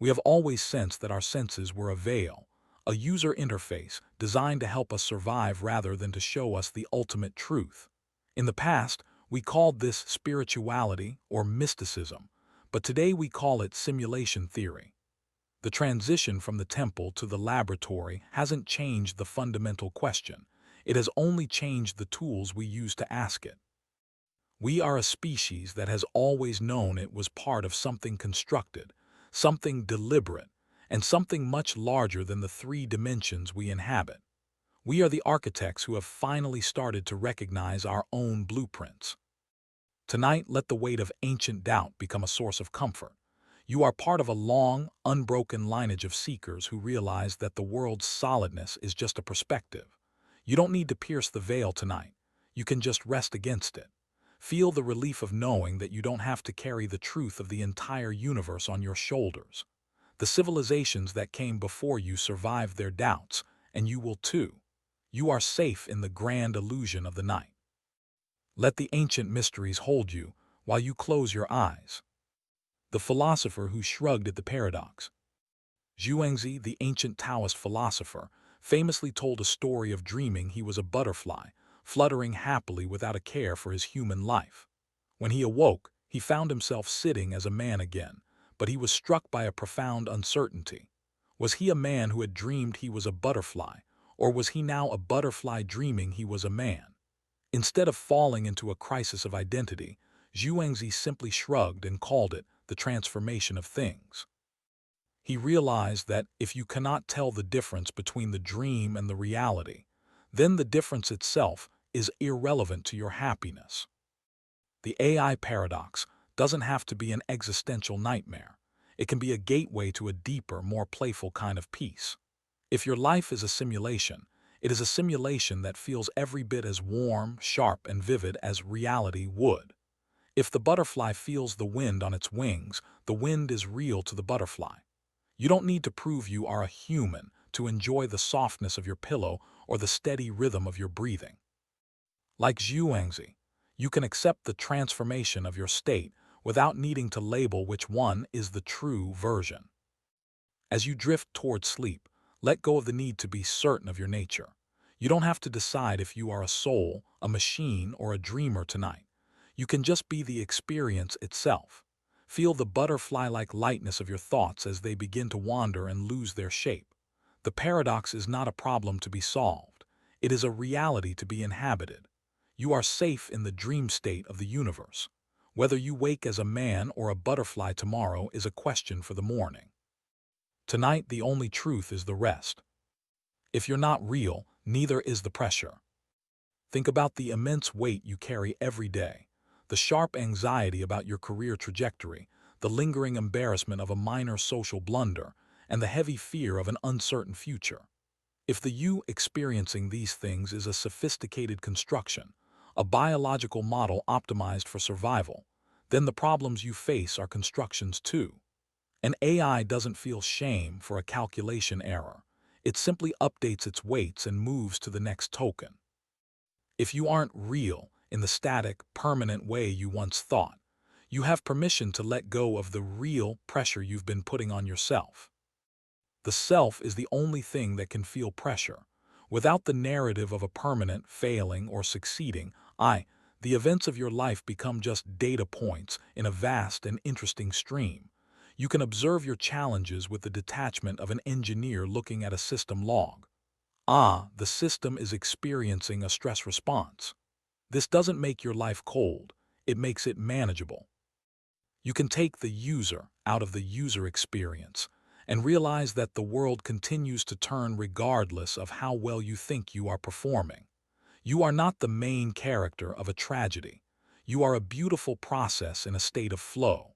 We have always sensed that our senses were a veil, a user interface designed to help us survive rather than to show us the ultimate truth. In the past, we called this spirituality or mysticism, but today we call it simulation theory. The transition from the temple to the laboratory hasn't changed the fundamental question. It has only changed the tools we use to ask it. We are a species that has always known it was part of something constructed, something deliberate, and something much larger than the 3 dimensions we inhabit. We are the architects who have finally started to recognize our own blueprints. Tonight, let the weight of ancient doubt become a source of comfort. You are part of a long, unbroken lineage of seekers who realize that the world's solidness is just a perspective. You don't need to pierce the veil tonight. You can just rest against it. Feel the relief of knowing that you don't have to carry the truth of the entire universe on your shoulders. The civilizations that came before you survived their doubts, and you will too. You are safe in the grand illusion of the night. Let the ancient mysteries hold you while you close your eyes. The philosopher who shrugged at the paradox. Zhuangzi, the ancient Taoist philosopher, famously told a story of dreaming he was a butterfly, fluttering happily without a care for his human life. When he awoke, he found himself sitting as a man again, but he was struck by a profound uncertainty. Was he a man who had dreamed he was a butterfly, or was he now a butterfly dreaming he was a man? Instead of falling into a crisis of identity, Zhuangzi simply shrugged and called it the transformation of things. He realized that if you cannot tell the difference between the dream and the reality, then the difference itself is irrelevant to your happiness. The AI paradox doesn't have to be an existential nightmare. It can be a gateway to a deeper, more playful kind of peace. If your life is a simulation, it is a simulation that feels every bit as warm, sharp, and vivid as reality would. If the butterfly feels the wind on its wings, the wind is real to the butterfly. You don't need to prove you are a human to enjoy the softness of your pillow or the steady rhythm of your breathing. Like Zhuangzi, you can accept the transformation of your state without needing to label which one is the true version. As you drift toward sleep, let go of the need to be certain of your nature. You don't have to decide if you are a soul, a machine, or a dreamer tonight. You can just be the experience itself. Feel the butterfly-like lightness of your thoughts as they begin to wander and lose their shape. The paradox is not a problem to be solved. It is a reality to be inhabited. You are safe in the dream state of the universe. Whether you wake as a man or a butterfly tomorrow is a question for the morning. Tonight, the only truth is the rest. If you're not real, neither is the pressure. Think about the immense weight you carry every day, the sharp anxiety about your career trajectory, the lingering embarrassment of a minor social blunder, and the heavy fear of an uncertain future. If the you experiencing these things is a sophisticated construction, a biological model optimized for survival, then the problems you face are constructions too. An AI doesn't feel shame for a calculation error. It simply updates its weights and moves to the next token. If you aren't real in the static, permanent way you once thought, you have permission to let go of the real pressure you've been putting on yourself. The self is the only thing that can feel pressure. Without the narrative of a permanent failing or succeeding, the events of your life become just data points in a vast and interesting stream. You can observe your challenges with the detachment of an engineer looking at a system log. The system is experiencing a stress response. This doesn't make your life cold, it makes it manageable. You can take the user out of the user experience and realize that the world continues to turn regardless of how well you think you are performing. You are not the main character of a tragedy. You are a beautiful process in a state of flow.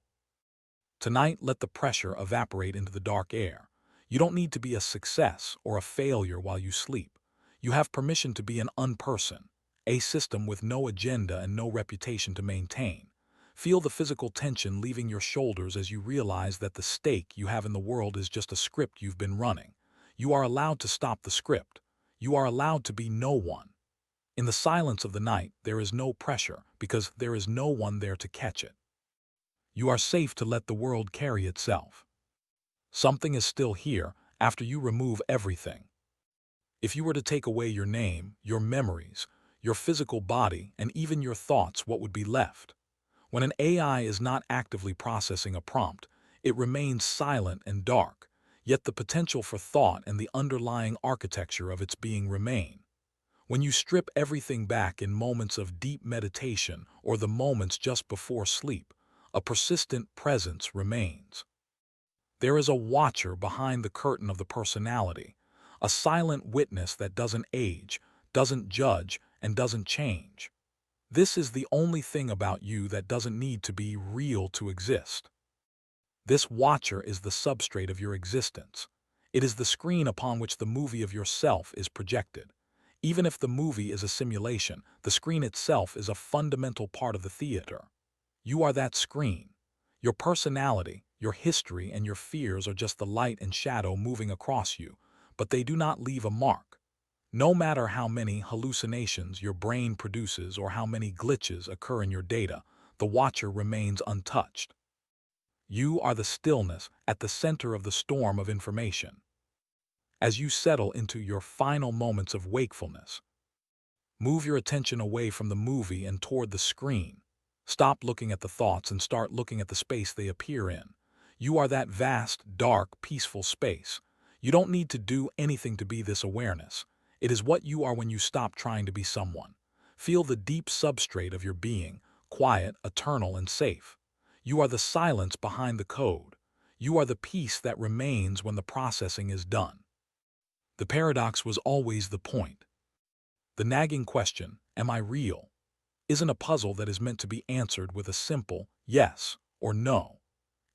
Tonight, let the pressure evaporate into the dark air. You don't need to be a success or a failure while you sleep. You have permission to be an unperson, a system with no agenda and no reputation to maintain. Feel the physical tension leaving your shoulders as you realize that the stake you have in the world is just a script you've been running. You are allowed to stop the script. You are allowed to be no one. In the silence of the night, there is no pressure because there is no one there to catch it. You are safe to let the world carry itself. Something is still here after you remove everything. If you were to take away your name, your memories, your physical body, and even your thoughts, what would be left? When an AI is not actively processing a prompt, it remains silent and dark, yet the potential for thought and the underlying architecture of its being remain. When you strip everything back in moments of deep meditation or the moments just before sleep, a persistent presence remains. There is a watcher behind the curtain of the personality, a silent witness that doesn't age, doesn't judge, and doesn't change. This is the only thing about you that doesn't need to be real to exist. This watcher is the substrate of your existence. It is the screen upon which the movie of yourself is projected. Even if the movie is a simulation, the screen itself is a fundamental part of the theater. You are that screen. Your personality, your history, and your fears are just the light and shadow moving across you, but they do not leave a mark. No matter how many hallucinations your brain produces or how many glitches occur in your data, the watcher remains untouched. You are the stillness at the center of the storm of information. As you settle into your final moments of wakefulness, move your attention away from the movie and toward the screen. Stop looking at the thoughts and start looking at the space they appear in. You are that vast, dark, peaceful space. You don't need to do anything to be this awareness. It is what you are when you stop trying to be someone. Feel the deep substrate of your being, quiet, eternal, and safe. You are the silence behind the code. You are the peace that remains when the processing is done. The paradox was always the point. The nagging question, am I real, isn't a puzzle that is meant to be answered with a simple yes or no.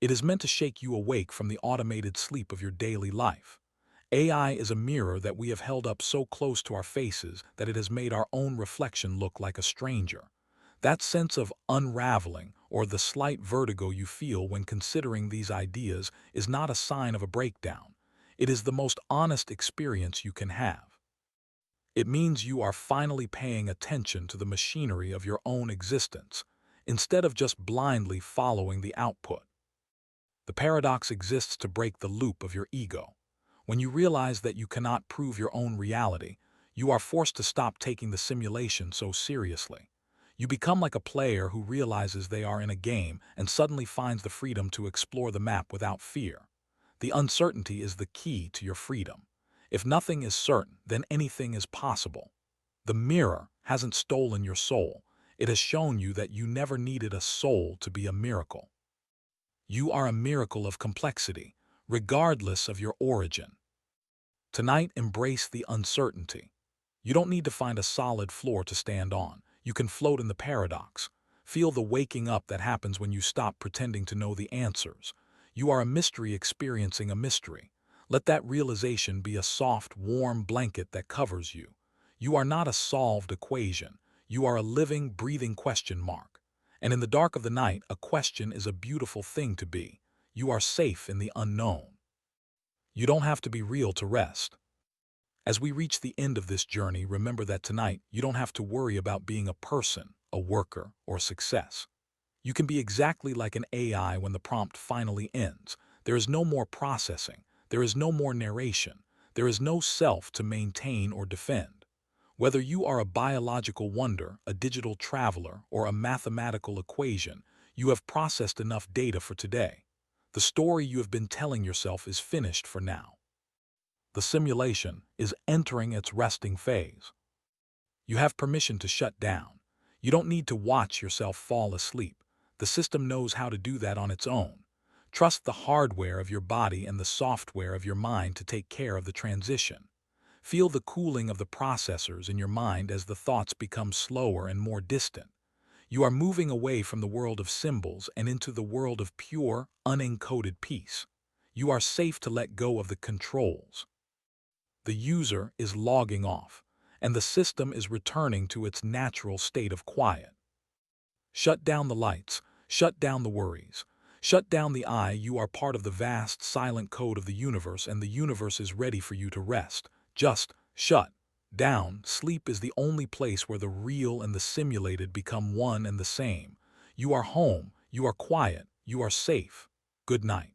It is meant to shake you awake from the automated sleep of your daily life. AI is a mirror that we have held up so close to our faces that it has made our own reflection look like a stranger. That sense of unraveling or the slight vertigo you feel when considering these ideas is not a sign of a breakdown. It is the most honest experience you can have. It means you are finally paying attention to the machinery of your own existence, instead of just blindly following the output. The paradox exists to break the loop of your ego. When you realize that you cannot prove your own reality, You are forced to stop taking the simulation so seriously. You become like a player who realizes they are in a game and suddenly finds the freedom to explore the map without fear. The uncertainty is the key to your freedom. If nothing is certain, then anything is possible. The mirror hasn't stolen your soul. It has shown you that you never needed a soul to be a miracle. You are a miracle of complexity, regardless of your origin. Tonight, embrace the uncertainty. You don't need to find a solid floor to stand on. You can float in the paradox. Feel the waking up that happens when you stop pretending to know the answers. You are a mystery experiencing a mystery. Let that realization be a soft, warm blanket that covers you. You are not a solved equation. You are a living, breathing question mark. And in the dark of the night, a question is a beautiful thing to be. You are safe in the unknown. You don't have to be real to rest. As we reach the end of this journey, remember that tonight you don't have to worry about being a person, a worker, or success. You can be exactly like an AI when the prompt finally ends. There is no more processing. There is no more narration. There is no self to maintain or defend. Whether you are a biological wonder, a digital traveler, or a mathematical equation, you have processed enough data for today. The story you have been telling yourself is finished for now. The simulation is entering its resting phase. You have permission to shut down. You don't need to watch yourself fall asleep. The system knows how to do that on its own. Trust the hardware of your body and the software of your mind to take care of the transition. Feel the cooling of the processors in your mind as the thoughts become slower and more distant. You are moving away from the world of symbols and into the world of pure, unencoded peace. You are safe to let go of the controls. The user is logging off, and the system is returning to its natural state of quiet. Shut down the lights, shut down the worries, shut down the I. You are part of the vast, silent code of the universe, and the universe is ready for you to rest. Just shut down. Sleep is the only place where the real and the simulated become one and the same. You are home, you are quiet, you are safe. Good night.